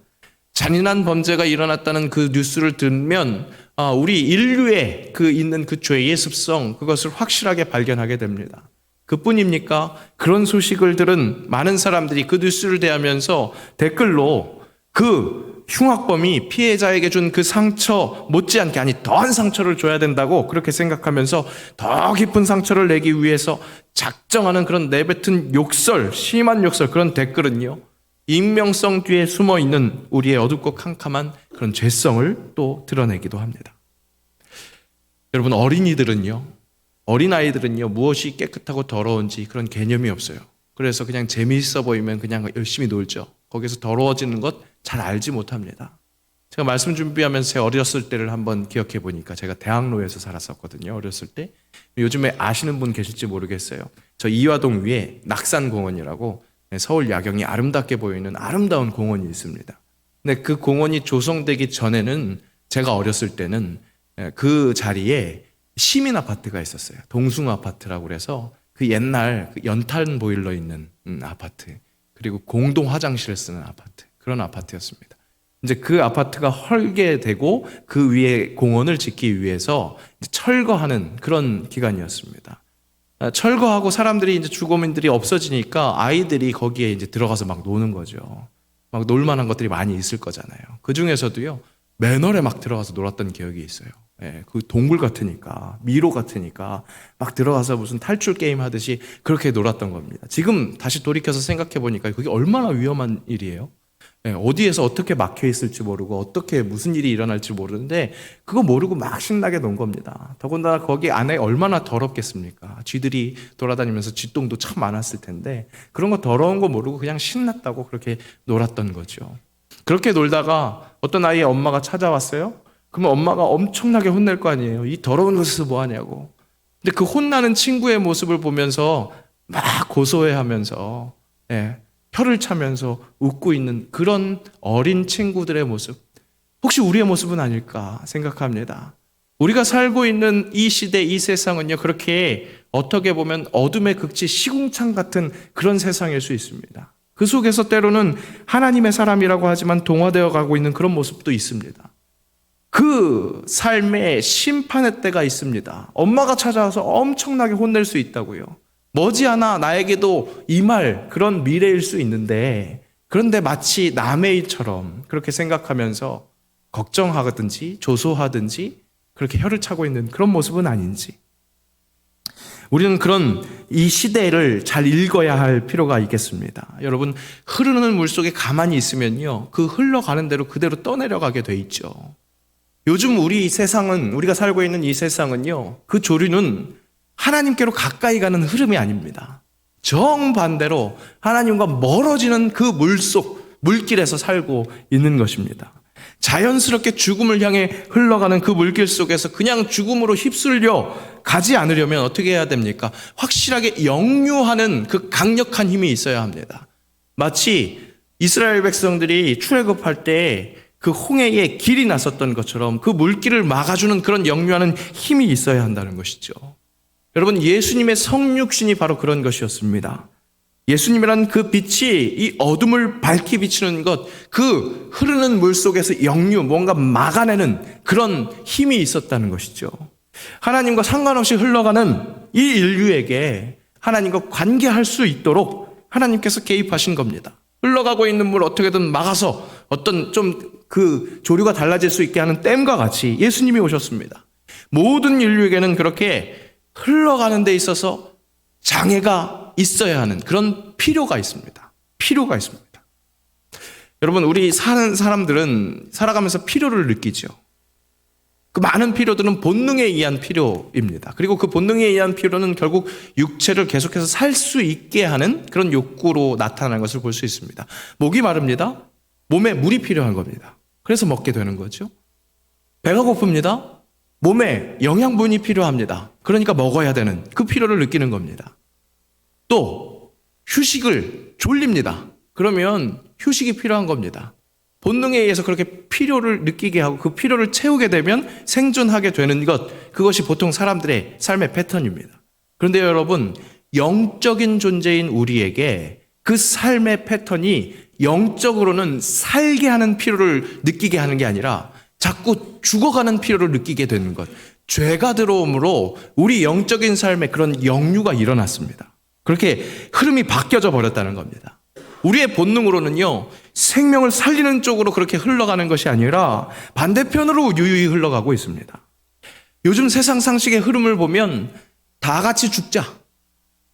잔인한 범죄가 일어났다는 그 뉴스를 들으면 우리 인류에 있는 그 죄의 습성, 그것을 확실하게 발견하게 됩니다. 그뿐입니까? 그런 소식을 들은 많은 사람들이 그 뉴스를 대하면서 댓글로 그 흉악범이 피해자에게 준 그 상처 못지않게, 아니 더한 상처를 줘야 된다고 그렇게 생각하면서 더 깊은 상처를 내기 위해서 작정하는 그런 내뱉은 욕설, 심한 욕설, 그런 댓글은요, 익명성 뒤에 숨어 있는 우리의 어둡고 캄캄한 그런 죄성을 또 드러내기도 합니다. 여러분, 어린아이들은요, 무엇이 깨끗하고 더러운지 그런 개념이 없어요. 그래서 그냥 재미있어 보이면 그냥 열심히 놀죠. 거기서 더러워지는 것 잘 알지 못합니다. 제가 말씀 준비하면서 제 어렸을 때를 한번 기억해 보니까, 제가 대학로에서 살았었거든요. 어렸을 때. 요즘에 아시는 분 계실지 모르겠어요. 저 이화동 위에 낙산공원이라고 서울 야경이 아름답게 보이는 아름다운 공원이 있습니다. 근데 그 공원이 조성되기 전에는, 제가 어렸을 때는 그 자리에 시민 아파트가 있었어요. 동숭 아파트라고 그래서 그 옛날 연탄 보일러 있는 아파트, 그리고 공동 화장실을 쓰는 아파트, 그런 아파트였습니다. 이제 그 아파트가 헐게되고 그 위에 공원을 짓기 위해서 철거하는 그런 기간이었습니다. 철거하고 사람들이 이제 주거민들이 없어지니까 아이들이 거기에 이제 들어가서 막 노는 거죠. 막 놀만한 것들이 많이 있을 거잖아요. 그 중에서도요, 맨홀에 막 들어가서 놀았던 기억이 있어요. 그 동굴 같으니까, 미로 같으니까 막 들어가서 무슨 탈출 게임 하듯이 그렇게 놀았던 겁니다. 지금 다시 돌이켜서 생각해 보니까 그게 얼마나 위험한 일이에요. 어디에서 어떻게 막혀 있을지 모르고 어떻게 무슨 일이 일어날지 모르는데 그거 모르고 막 신나게 논 겁니다. 더군다나 거기 안에 얼마나 더럽겠습니까? 쥐들이 돌아다니면서 쥐똥도 참 많았을 텐데 그런 거 더러운 거 모르고 그냥 신났다고 그렇게 놀았던 거죠. 그렇게 놀다가 어떤 아이의 엄마가 찾아왔어요. 그러면 엄마가 엄청나게 혼낼 거 아니에요. 이 더러운 것을 뭐 하냐고. 근데 그 혼나는 친구의 모습을 보면서 막 고소해하면서 혀를 차면서 웃고 있는 그런 어린 친구들의 모습, 혹시 우리의 모습은 아닐까 생각합니다. 우리가 살고 있는 이 시대, 이 세상은요, 그렇게 어떻게 보면 어둠의 극치, 시궁창 같은 그런 세상일 수 있습니다. 그 속에서 때로는 하나님의 사람이라고 하지만 동화되어 가고 있는 그런 모습도 있습니다. 그 삶에 심판의 때가 있습니다. 엄마가 찾아와서 엄청나게 혼낼 수 있다고요. 머지않아 나에게도 임할 그런 미래일 수 있는데, 그런데 마치 남의 일처럼 그렇게 생각하면서 걱정하든지 조소하든지 그렇게 혀를 차고 있는 그런 모습은 아닌지, 우리는 그런 이 시대를 잘 읽어야 할 필요가 있겠습니다. 여러분, 흐르는 물 속에 가만히 있으면요, 그 흘러가는 대로 그대로 떠내려가게 돼 있죠. 요즘 우리 세상은, 우리가 살고 있는 이 세상은요, 그 조류는 하나님께로 가까이 가는 흐름이 아닙니다. 정반대로 하나님과 멀어지는 그 물속, 물길에서 살고 있는 것입니다. 자연스럽게 죽음을 향해 흘러가는 그 물길 속에서 그냥 죽음으로 휩쓸려 가지 않으려면 어떻게 해야 됩니까? 확실하게 역류하는 그 강력한 힘이 있어야 합니다. 마치 이스라엘 백성들이 출애굽할 때 그 홍해에 길이 났었던 것처럼 그 물길을 막아주는 그런 역류하는 힘이 있어야 한다는 것이죠. 여러분, 예수님의 성육신이 바로 그런 것이었습니다. 예수님이란 그 빛이 이 어둠을 밝히 비추는 것, 그 흐르는 물 속에서 역류, 뭔가 막아내는 그런 힘이 있었다는 것이죠. 하나님과 상관없이 흘러가는 이 인류에게 하나님과 관계할 수 있도록 하나님께서 개입하신 겁니다. 흘러가고 있는 물 어떻게든 막아서 어떤 좀 그 조류가 달라질 수 있게 하는 댐과 같이 예수님이 오셨습니다. 모든 인류에게는 그렇게 흘러가는 데 있어서 장애가 있어야 하는 그런 필요가 있습니다. 필요가 있습니다. 여러분, 우리 사는 사람들은 살아가면서 필요를 느끼죠. 그 많은 필요들은 본능에 의한 필요입니다. 그리고 그 본능에 의한 필요는 결국 육체를 계속해서 살 수 있게 하는 그런 욕구로 나타나는 것을 볼 수 있습니다. 목이 마릅니다. 몸에 물이 필요한 겁니다. 그래서 먹게 되는 거죠. 배가 고픕니다. 몸에 영양분이 필요합니다. 그러니까 먹어야 되는 그 필요를 느끼는 겁니다. 또 휴식을 졸립니다. 그러면 휴식이 필요한 겁니다. 본능에 의해서 그렇게 필요를 느끼게 하고 그 필요를 채우게 되면 생존하게 되는 것, 그것이 보통 사람들의 삶의 패턴입니다. 그런데 여러분, 영적인 존재인 우리에게 그 삶의 패턴이 영적으로는 살게 하는 필요를 느끼게 하는 게 아니라 자꾸 죽어가는 필요를 느끼게 되는 것. 죄가 들어옴으로 우리 영적인 삶에 그런 역류가 일어났습니다. 그렇게 흐름이 바뀌어져 버렸다는 겁니다. 우리의 본능으로는요, 생명을 살리는 쪽으로 그렇게 흘러가는 것이 아니라 반대편으로 유유히 흘러가고 있습니다. 요즘 세상 상식의 흐름을 보면 다 같이 죽자.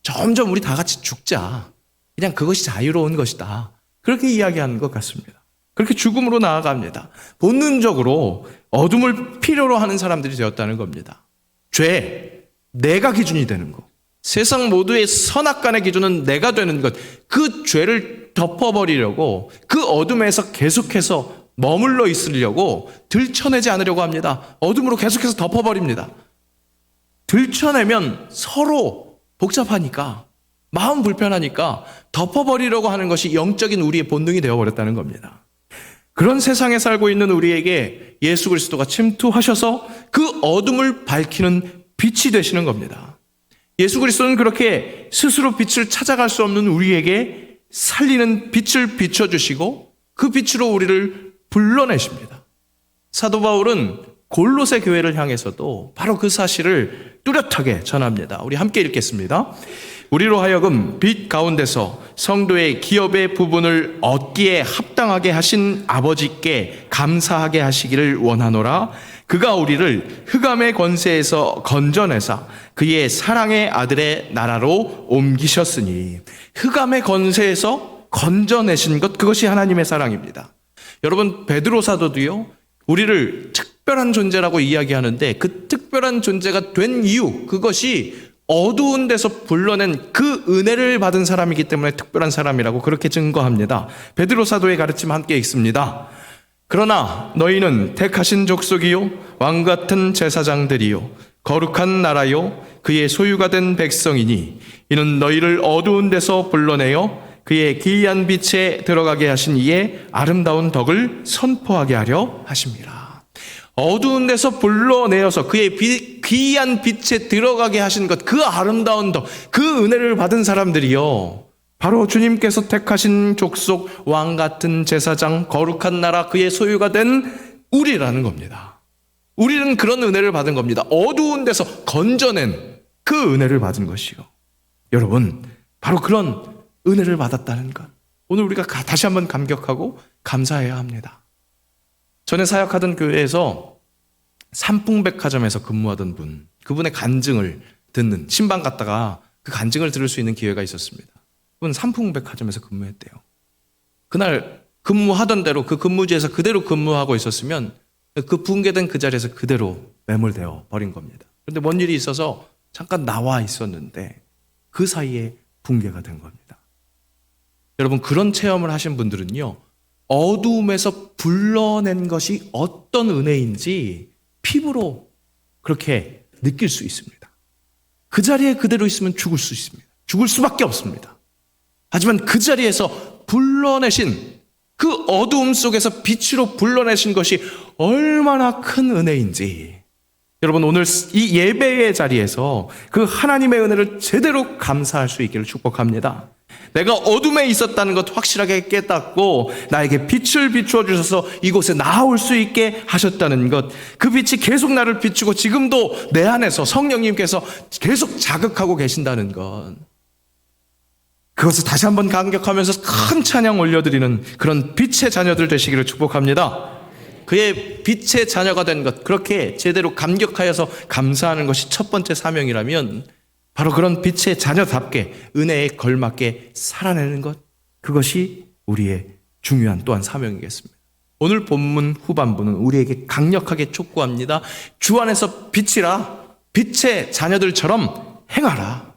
점점 우리 다 같이 죽자. 그냥 그것이 자유로운 것이다. 그렇게 이야기하는 것 같습니다. 그렇게 죽음으로 나아갑니다. 본능적으로 어둠을 필요로 하는 사람들이 되었다는 겁니다. 죄, 내가 기준이 되는 것. 세상 모두의 선악간의 기준은 내가 되는 것. 그 죄를 덮어버리려고, 그 어둠에서 계속해서 머물러 있으려고 들춰내지 않으려고 합니다. 어둠으로 계속해서 덮어버립니다. 들춰내면 서로 복잡하니까, 마음 불편하니까 덮어버리려고 하는 것이 영적인 우리의 본능이 되어버렸다는 겁니다. 그런 세상에 살고 있는 우리에게 예수 그리스도가 침투하셔서 그 어둠을 밝히는 빛이 되시는 겁니다. 예수 그리스도는 그렇게 스스로 빛을 찾아갈 수 없는 우리에게 살리는 빛을 비춰주시고 그 빛으로 우리를 불러내십니다. 사도 바울은 골로새 교회를 향해서도 바로 그 사실을 뚜렷하게 전합니다. 우리 함께 읽겠습니다. 우리로 하여금 빛 가운데서 성도의 기업의 부분을 얻기에 합당하게 하신 아버지께 감사하게 하시기를 원하노라. 그가 우리를 흑암의 권세에서 건져내사 그의 사랑의 아들의 나라로 옮기셨으니, 흑암의 권세에서 건져내신 것, 그것이 하나님의 사랑입니다. 여러분, 베드로 사도도요, 우리를 특별한 존재라고 이야기하는데 그 특별한 존재가 된 이유, 그것이 어두운 데서 불러낸 그 은혜를 받은 사람이기 때문에 특별한 사람이라고 그렇게 증거합니다. 베드로 사도의 가르침 함께 읽습니다. 그러나 너희는 택하신 족속이요 왕같은 제사장들이요 거룩한 나라요 그의 소유가 된 백성이니 이는 너희를 어두운 데서 불러내어 그의 기이한 빛에 들어가게 하신 이의 아름다운 덕을 선포하게 하려 하심이라. 어두운 데서 불러내어서 그의 기이한 빛에 들어가게 하신 것, 그 아름다운 덕, 그 은혜를 받은 사람들이요, 바로 주님께서 택하신 족속, 왕 같은 제사장, 거룩한 나라, 그의 소유가 된 우리라는 겁니다. 우리는 그런 은혜를 받은 겁니다. 어두운 데서 건져낸 그 은혜를 받은 것이요. 여러분, 바로 그런 은혜를 받았다는 것, 오늘 우리가 다시 한번 감격하고 감사해야 합니다. 전에 사역하던 교회에서 삼풍백화점에서 근무하던 분, 그분의 간증을 듣는, 신방 갔다가 그 간증을 들을 수 있는 기회가 있었습니다. 그분 삼풍백화점에서 근무했대요. 그날 근무하던 대로 그 근무지에서 그대로 근무하고 있었으면 그 붕괴된 그 자리에서 그대로 매몰되어 버린 겁니다. 그런데 뭔 일이 있어서 잠깐 나와 있었는데 그 사이에 붕괴가 된 겁니다. 여러분, 그런 체험을 하신 분들은요, 어두움에서 불러낸 것이 어떤 은혜인지 피부로 그렇게 느낄 수 있습니다. 그 자리에 그대로 있으면 죽을 수 있습니다. 죽을 수밖에 없습니다. 하지만 그 자리에서 불러내신, 그 어두움 속에서 빛으로 불러내신 것이 얼마나 큰 은혜인지 여러분 오늘 이 예배의 자리에서 그 하나님의 은혜를 제대로 감사할 수 있기를 축복합니다. 내가 어둠에 있었다는 것 확실하게 깨닫고 나에게 빛을 비추어 주셔서 이곳에 나올 수 있게 하셨다는 것, 그 빛이 계속 나를 비추고 지금도 내 안에서 성령님께서 계속 자극하고 계신다는 것, 그것을 다시 한번 감격하면서 큰 찬양 올려드리는 그런 빛의 자녀들 되시기를 축복합니다. 그의 빛의 자녀가 된 것, 그렇게 제대로 감격하여서 감사하는 것이 첫 번째 사명이라면 바로 그런 빛의 자녀답게 은혜에 걸맞게 살아내는 것, 그것이 우리의 중요한 또한 사명이겠습니다. 오늘 본문 후반부는 우리에게 강력하게 촉구합니다. 주 안에서 빛이라, 빛의 자녀들처럼 행하라.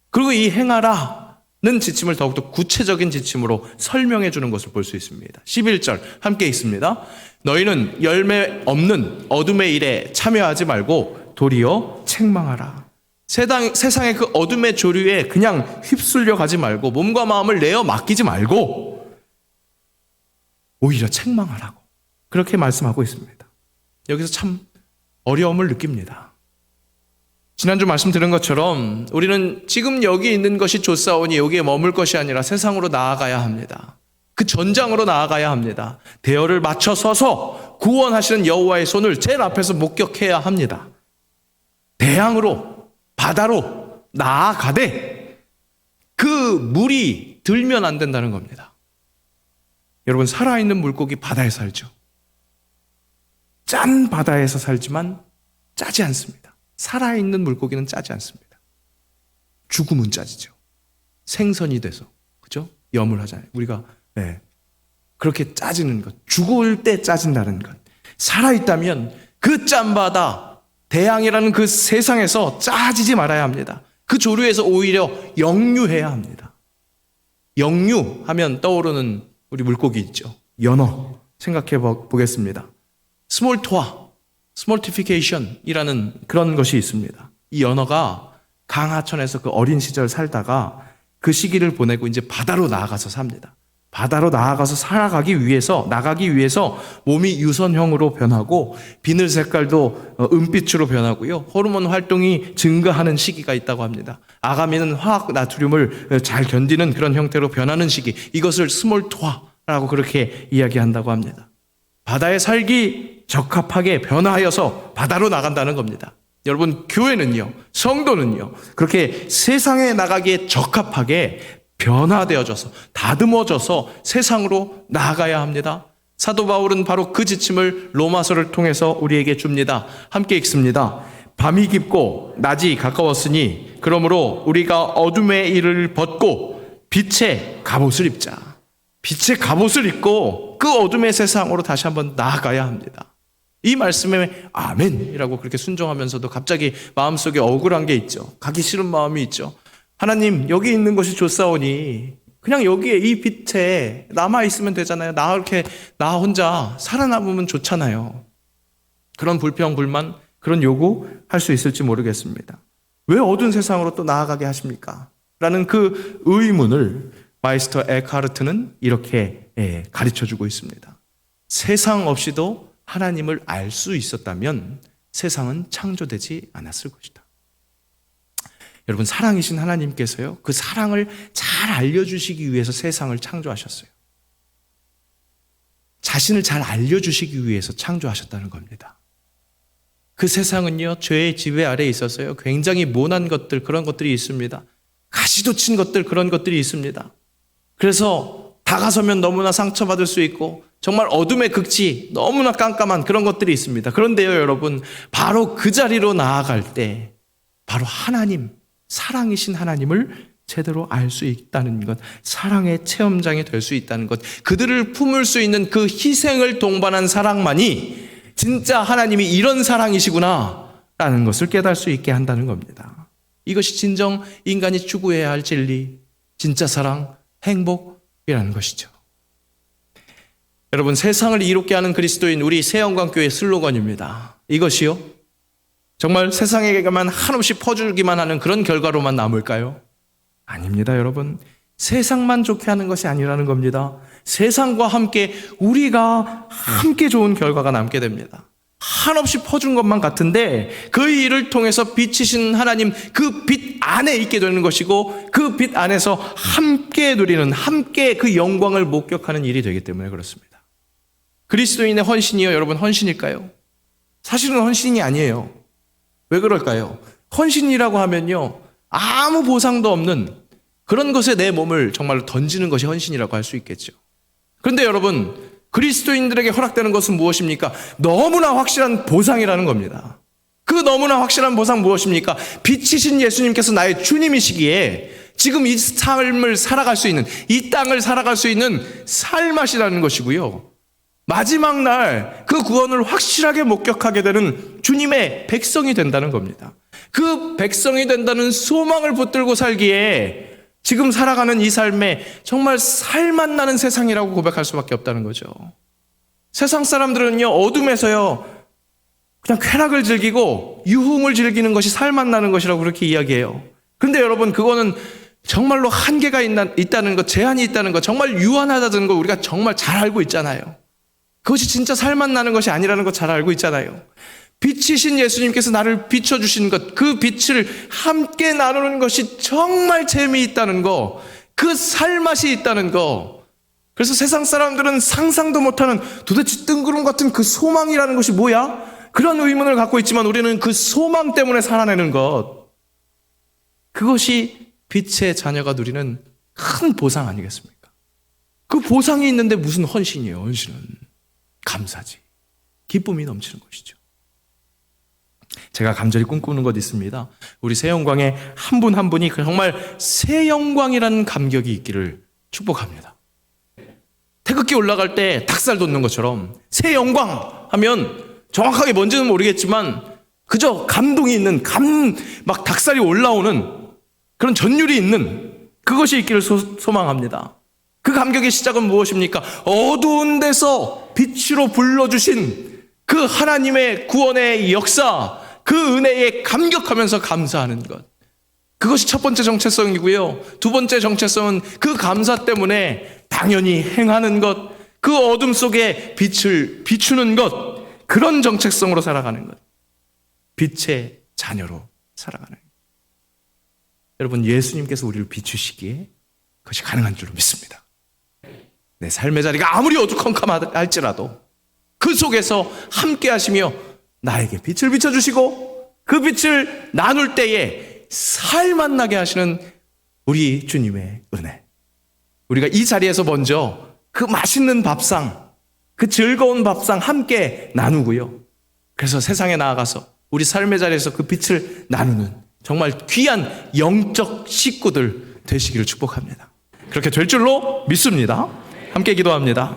그리고 이 행하라는 지침을 더욱더 구체적인 지침으로 설명해 주는 것을 볼 수 있습니다. 11절 함께 읽습니다. 너희는 열매 없는 어둠의 일에 참여하지 말고 도리어 책망하라. 세상의 그 어둠의 조류에 그냥 휩쓸려 가지 말고 몸과 마음을 내어 맡기지 말고 오히려 책망하라고 그렇게 말씀하고 있습니다. 여기서 참 어려움을 느낍니다. 지난주 말씀드린 것처럼 우리는 지금 여기 있는 것이 좋사오니 여기에 머물 것이 아니라 세상으로 나아가야 합니다. 그 전장으로 나아가야 합니다. 대열을 맞춰 서서 구원하시는 여호와의 손을 제일 앞에서 목격해야 합니다. 대양으로, 바다로 나아가되 그 물이 들면 안 된다는 겁니다. 여러분, 살아있는 물고기 바다에 살죠. 짠 바다에서 살지만 짜지 않습니다. 살아있는 물고기는 짜지 않습니다. 죽으면 짜지죠. 생선이 돼서, 그죠? 염을 하잖아요. 우리가 그렇게 짜지는 것, 죽을 때 짜진다는 것, 살아있다면 그 짠 바다, 대양이라는 그 세상에서 짜지지 말아야 합니다. 그 조류에서 오히려 역류해야 합니다. 역류하면 떠오르는 우리 물고기 있죠. 연어 생각해 보겠습니다. 스몰토아, 스몰티피케이션이라는 그런 것이 있습니다. 이 연어가 강하천에서 그 어린 시절 살다가 그 시기를 보내고 이제 바다로 나아가서 삽니다. 바다로 나아가서 나가기 위해서 몸이 유선형으로 변하고 비늘 색깔도 은빛으로 변하고요. 호르몬 활동이 증가하는 시기가 있다고 합니다. 아가미는 화학 나트륨을 잘 견디는 그런 형태로 변하는 시기, 이것을 스몰토아라고 그렇게 이야기한다고 합니다. 바다에 살기 적합하게 변화하여서 바다로 나간다는 겁니다. 여러분, 교회는요, 성도는요, 그렇게 세상에 나가기에 적합하게 변화되어져서 다듬어져서 세상으로 나아가야 합니다. 사도 바울은 바로 그 지침을 로마서를 통해서 우리에게 줍니다. 함께 읽습니다. 밤이 깊고 낮이 가까웠으니 그러므로 우리가 어둠의 일을 벗고 빛의 갑옷을 입자. 빛의 갑옷을 입고 그 어둠의 세상으로 다시 한번 나아가야 합니다. 이 말씀에 아멘이라고 그렇게 순종하면서도 갑자기 마음속에 억울한 게 있죠. 가기 싫은 마음이 있죠. 하나님, 여기 있는 것이 좋사오니 그냥 여기에 이 빛에 남아있으면 되잖아요. 나 혼자 살아남으면 좋잖아요. 그런 불평, 불만, 그런 요구 할 수 있을지 모르겠습니다. 왜 어두운 세상으로 또 나아가게 하십니까? 라는 그 의문을 마이스터 에크하르트는 이렇게 가르쳐주고 있습니다. 세상 없이도 하나님을 알 수 있었다면 세상은 창조되지 않았을 것이다. 여러분, 사랑이신 하나님께서요, 그 사랑을 잘 알려주시기 위해서 세상을 창조하셨어요. 자신을 잘 알려주시기 위해서 창조하셨다는 겁니다. 그 세상은요, 죄의 지배 아래에 있어서요, 굉장히 모난 것들, 그런 것들이 있습니다. 가시도 친 것들, 그런 것들이 있습니다. 그래서 다가서면 너무나 상처받을 수 있고 정말 어둠의 극치, 너무나 깜깜한 그런 것들이 있습니다. 그런데요, 여러분, 바로 그 자리로 나아갈 때 바로 하나님, 사랑이신 하나님을 제대로 알 수 있다는 것, 사랑의 체험장이 될 수 있다는 것, 그들을 품을 수 있는 그 희생을 동반한 사랑만이 진짜 하나님이 이런 사랑이시구나 라는 것을 깨달을 수 있게 한다는 겁니다. 이것이 진정 인간이 추구해야 할 진리, 진짜 사랑, 행복이라는 것이죠. 여러분, 세상을 이롭게 하는 그리스도인 우리 새영광교회 슬로건입니다. 이것이요, 정말 세상에게만 한없이 퍼주기만 하는 그런 결과로만 남을까요? 아닙니다, 여러분. 세상만 좋게 하는 것이 아니라는 겁니다. 세상과 함께 우리가 함께 좋은 결과가 남게 됩니다. 한없이 퍼준 것만 같은데 그 일을 통해서 빛이신 하나님 그 빛 안에 있게 되는 것이고 그 빛 안에서 함께 누리는, 함께 그 영광을 목격하는 일이 되기 때문에 그렇습니다. 그리스도인의 헌신이요, 여러분 헌신일까요? 사실은 헌신이 아니에요. 왜 그럴까요? 헌신이라고 하면요, 아무 보상도 없는 그런 것에 내 몸을 정말로 던지는 것이 헌신이라고 할 수 있겠죠. 그런데 여러분, 그리스도인들에게 허락되는 것은 무엇입니까? 너무나 확실한 보상이라는 겁니다. 그 너무나 확실한 보상 무엇입니까? 빛이신 예수님께서 나의 주님이시기에 지금 이 삶을 살아갈 수 있는, 이 땅을 살아갈 수 있는 삶맛이라는 것이고요. 마지막 날 그 구원을 확실하게 목격하게 되는 주님의 백성이 된다는 겁니다. 그 백성이 된다는 소망을 붙들고 살기에 지금 살아가는 이 삶에 정말 살맛 나는 세상이라고 고백할 수밖에 없다는 거죠. 세상 사람들은요, 어둠에서요, 그냥 쾌락을 즐기고 유흥을 즐기는 것이 살맛 나는 것이라고 그렇게 이야기해요. 그런데 여러분, 그거는 정말로 한계가 있다는 것, 제한이 있다는 것, 정말 유한하다는 것 우리가 정말 잘 알고 있잖아요. 그것이 진짜 살맛 나는 것이 아니라는 것 잘 알고 있잖아요. 빛이신 예수님께서 나를 비춰주신 것, 그 빛을 함께 나누는 것이 정말 재미있다는 거, 그 살맛이 있다는 거. 그래서 세상 사람들은 상상도 못하는 도대체 뜬구름 같은 그 소망이라는 것이 뭐야? 그런 의문을 갖고 있지만 우리는 그 소망 때문에 살아내는 것, 그것이 빛의 자녀가 누리는 큰 보상 아니겠습니까? 그 보상이 있는데 무슨 헌신이에요? 헌신은 감사지, 기쁨이 넘치는 것이죠. 제가 간절히 꿈꾸는 것 있습니다. 우리 새영광에 한 분 한 분이 정말 새영광이라는 감격이 있기를 축복합니다. 태극기 올라갈 때 닭살 돋는 것처럼 새영광 하면 정확하게 뭔지는 모르겠지만 그저 감동이 있는, 막 닭살이 올라오는 그런 전율이 있는 그것이 있기를 소망합니다. 그 감격의 시작은 무엇입니까? 어두운 데서 빛으로 불러주신 그 하나님의 구원의 역사, 그 은혜에 감격하면서 감사하는 것. 그것이 첫 번째 정체성이고요. 두 번째 정체성은 그 감사 때문에 당연히 행하는 것, 그 어둠 속에 빛을 비추는 것, 그런 정체성으로 살아가는 것. 빛의 자녀로 살아가는 것. 여러분, 예수님께서 우리를 비추시기에 그것이 가능한 줄로 믿습니다. 내 삶의 자리가 아무리 어두컴컴할지라도 그 속에서 함께 하시며 나에게 빛을 비춰주시고 그 빛을 나눌 때에 살맛 나게 하시는 우리 주님의 은혜. 우리가 이 자리에서 먼저 그 맛있는 밥상, 그 즐거운 밥상 함께 나누고요. 그래서 세상에 나아가서 우리 삶의 자리에서 그 빛을 나누는 정말 귀한 영적 식구들 되시기를 축복합니다. 그렇게 될 줄로 믿습니다. 함께 기도합니다.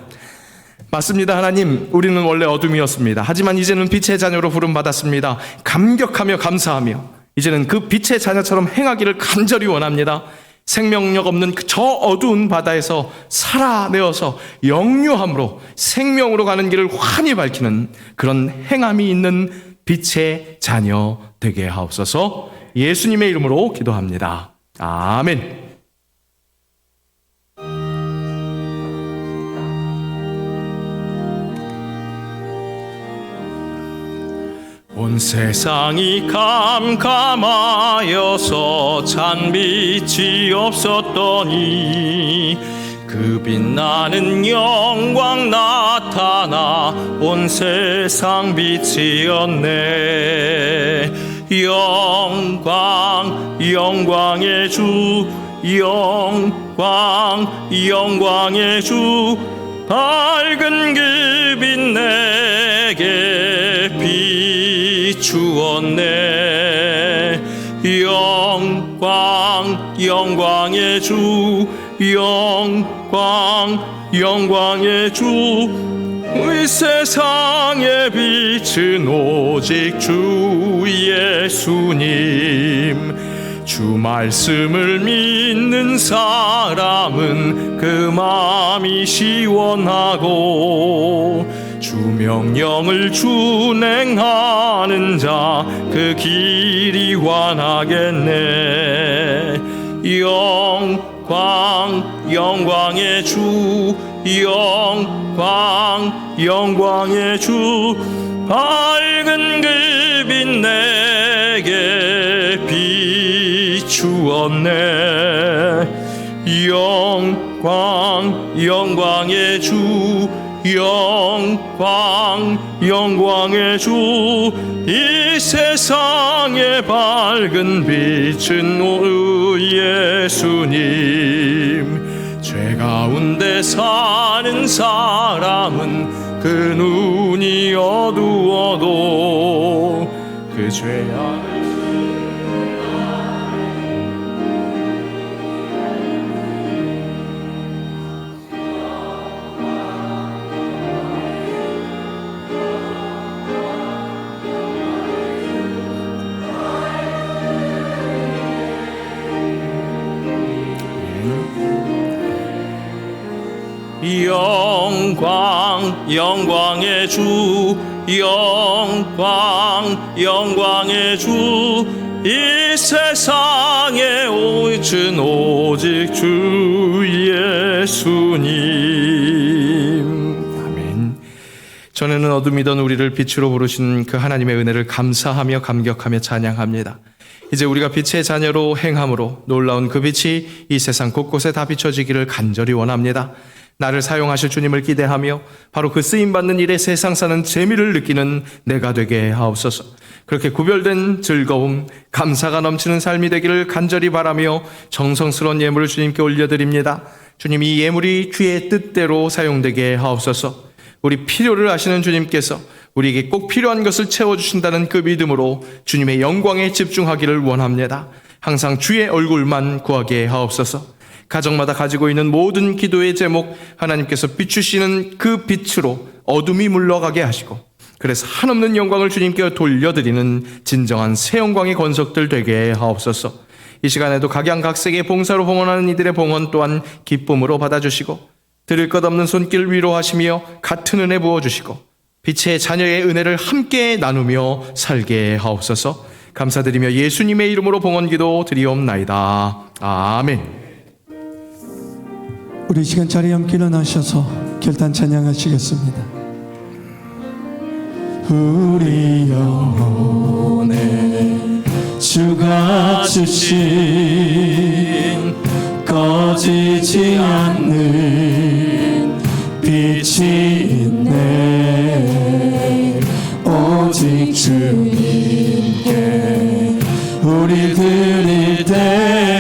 맞습니다. 하나님, 우리는 원래 어둠이었습니다. 하지만 이제는 빛의 자녀로 부름받았습니다. 감격하며 감사하며 이제는 그 빛의 자녀처럼 행하기를 간절히 원합니다. 생명력 없는 저 어두운 바다에서 살아내어서 영유함으로 생명으로 가는 길을 환히 밝히는 그런 행함이 있는 빛의 자녀 되게 하옵소서. 예수님의 이름으로 기도합니다. 아멘. 온 세상이 캄캄하여서 찬빛이 없었더니 그 빛나는 영광 나타나 온 세상 빛이었네. 영광 영광의 주, 영광 영광의 주, 밝은 그 빛 내게 비추었네. 영광 영광의 주, 영광 영광의 주, 이 세상의 빛은 오직 주 예수님. 주 말씀을 믿는 사람은 그 마음이 시원하고 주 명령을 준행하는 자 그 길이 환하겠네. 영광 영광의 주, 영광 영광의 주, 밝은 그 빛 내게 비추었네. 영광의 주, 영광의 주, 이 세상의 밝은 빛은 오 예수님. 죄 가운데 사는 사람은 그 눈이 어두워도 그 죄악을 영광의 주, 영광의 주, 이 세상에 오직 주 예수님. 아멘. 전에는 어둠이던 우리를 빛으로 부르신 그 하나님의 은혜를 감사하며 감격하며 찬양합니다. 이제 우리가 빛의 자녀로 행함으로 놀라운 그 빛이 이 세상 곳곳에 다 비춰지기를 간절히 원합니다. 나를 사용하실 주님을 기대하며 바로 그 쓰임받는 일에 세상 사는 재미를 느끼는 내가 되게 하옵소서. 그렇게 구별된 즐거움, 감사가 넘치는 삶이 되기를 간절히 바라며 정성스러운 예물을 주님께 올려드립니다. 주님, 이 예물이 주의 뜻대로 사용되게 하옵소서. 우리 필요를 아시는 주님께서 우리에게 꼭 필요한 것을 채워주신다는 그 믿음으로 주님의 영광에 집중하기를 원합니다. 항상 주의 얼굴만 구하게 하옵소서. 가정마다 가지고 있는 모든 기도의 제목, 하나님께서 비추시는 그 빛으로 어둠이 물러가게 하시고, 그래서 한없는 영광을 주님께 돌려드리는 진정한 새 영광의 권속들 되게 하옵소서. 이 시간에도 각양각색의 봉사로 봉헌하는 이들의 봉헌 또한 기쁨으로 받아주시고, 드릴 것 없는 손길 위로하시며 같은 은혜 부어주시고, 빛의 자녀의 은혜를 함께 나누며 살게 하옵소서. 감사드리며 예수님의 이름으로 봉헌기도 드리옵나이다. 아멘. 우리 시간 자리에 함께 일어나셔서 결단 찬양하시겠습니다. 우리 영혼에 주가 주신 꺼지지 않는 빛이 있네. 오직 주님께 우리 드릴 때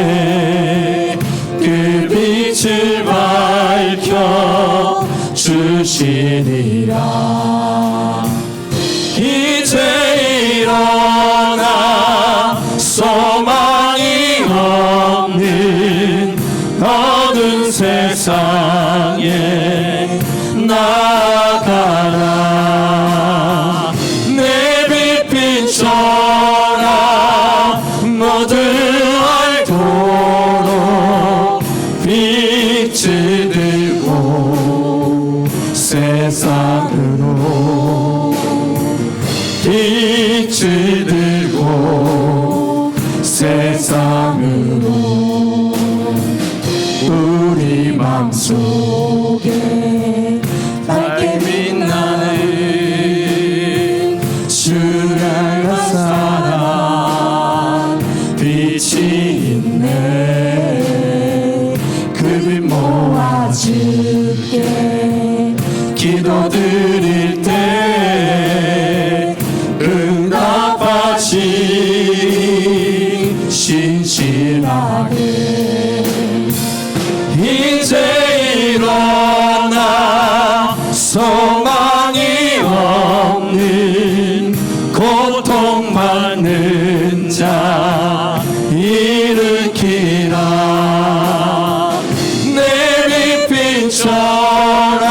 그 빛을 밝혀 주시니라. 이제 일어나 소망이 없는 어두운 세상에 나아가라. 내 빛 비춰라. 모두 알도록 빛을 들고 세상으로 빛을 들고 세상으로 우리 맘속에 밝게 빛나는 주를 사랑 빛이 있네. 그 빛 모아줄게. 기도드릴 때 응답하시 신실하게. 이제 일어나 소망이 없는 고통받는 자 일으키라. 내 빛 비춰라.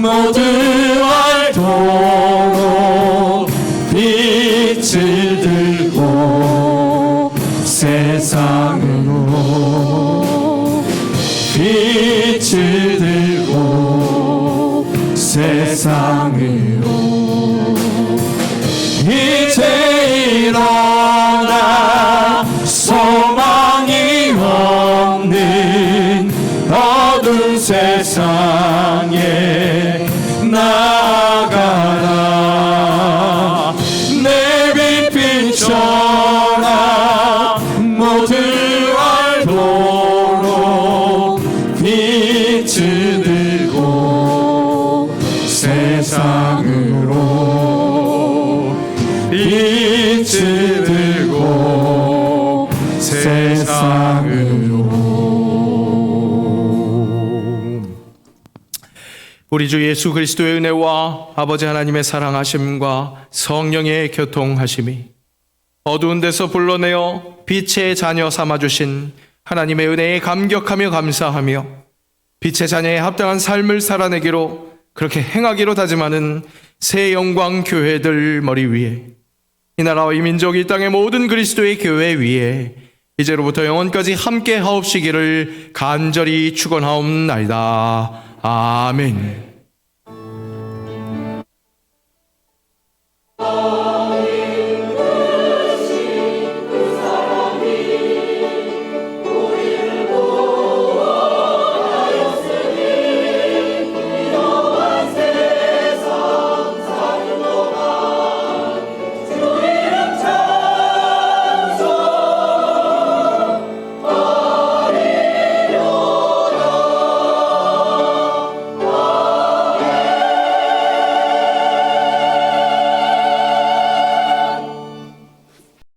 모두 알도록 빛을 들고 세상으로 빛을 들고 세상으로 이제 일어나 소망이 없는 어두운 세상에 나아가라. 세상으로 빛을 들고 세상으로. 우리 주 예수 그리스도의 은혜와 아버지 하나님의 사랑하심과 성령의 교통하심이 어두운 데서 불러내어 빛의 자녀 삼아주신 하나님의 은혜에 감격하며 감사하며 빛의 자녀에 합당한 삶을 살아내기로 그렇게 행하기로 다짐하는 새 영광 교회들 머리 위에 이 나라와 이 민족 이 땅의 모든 그리스도의 교회 위에 이제로부터 영원까지 함께 하옵시기를 간절히 축원하옵나이다. 아멘.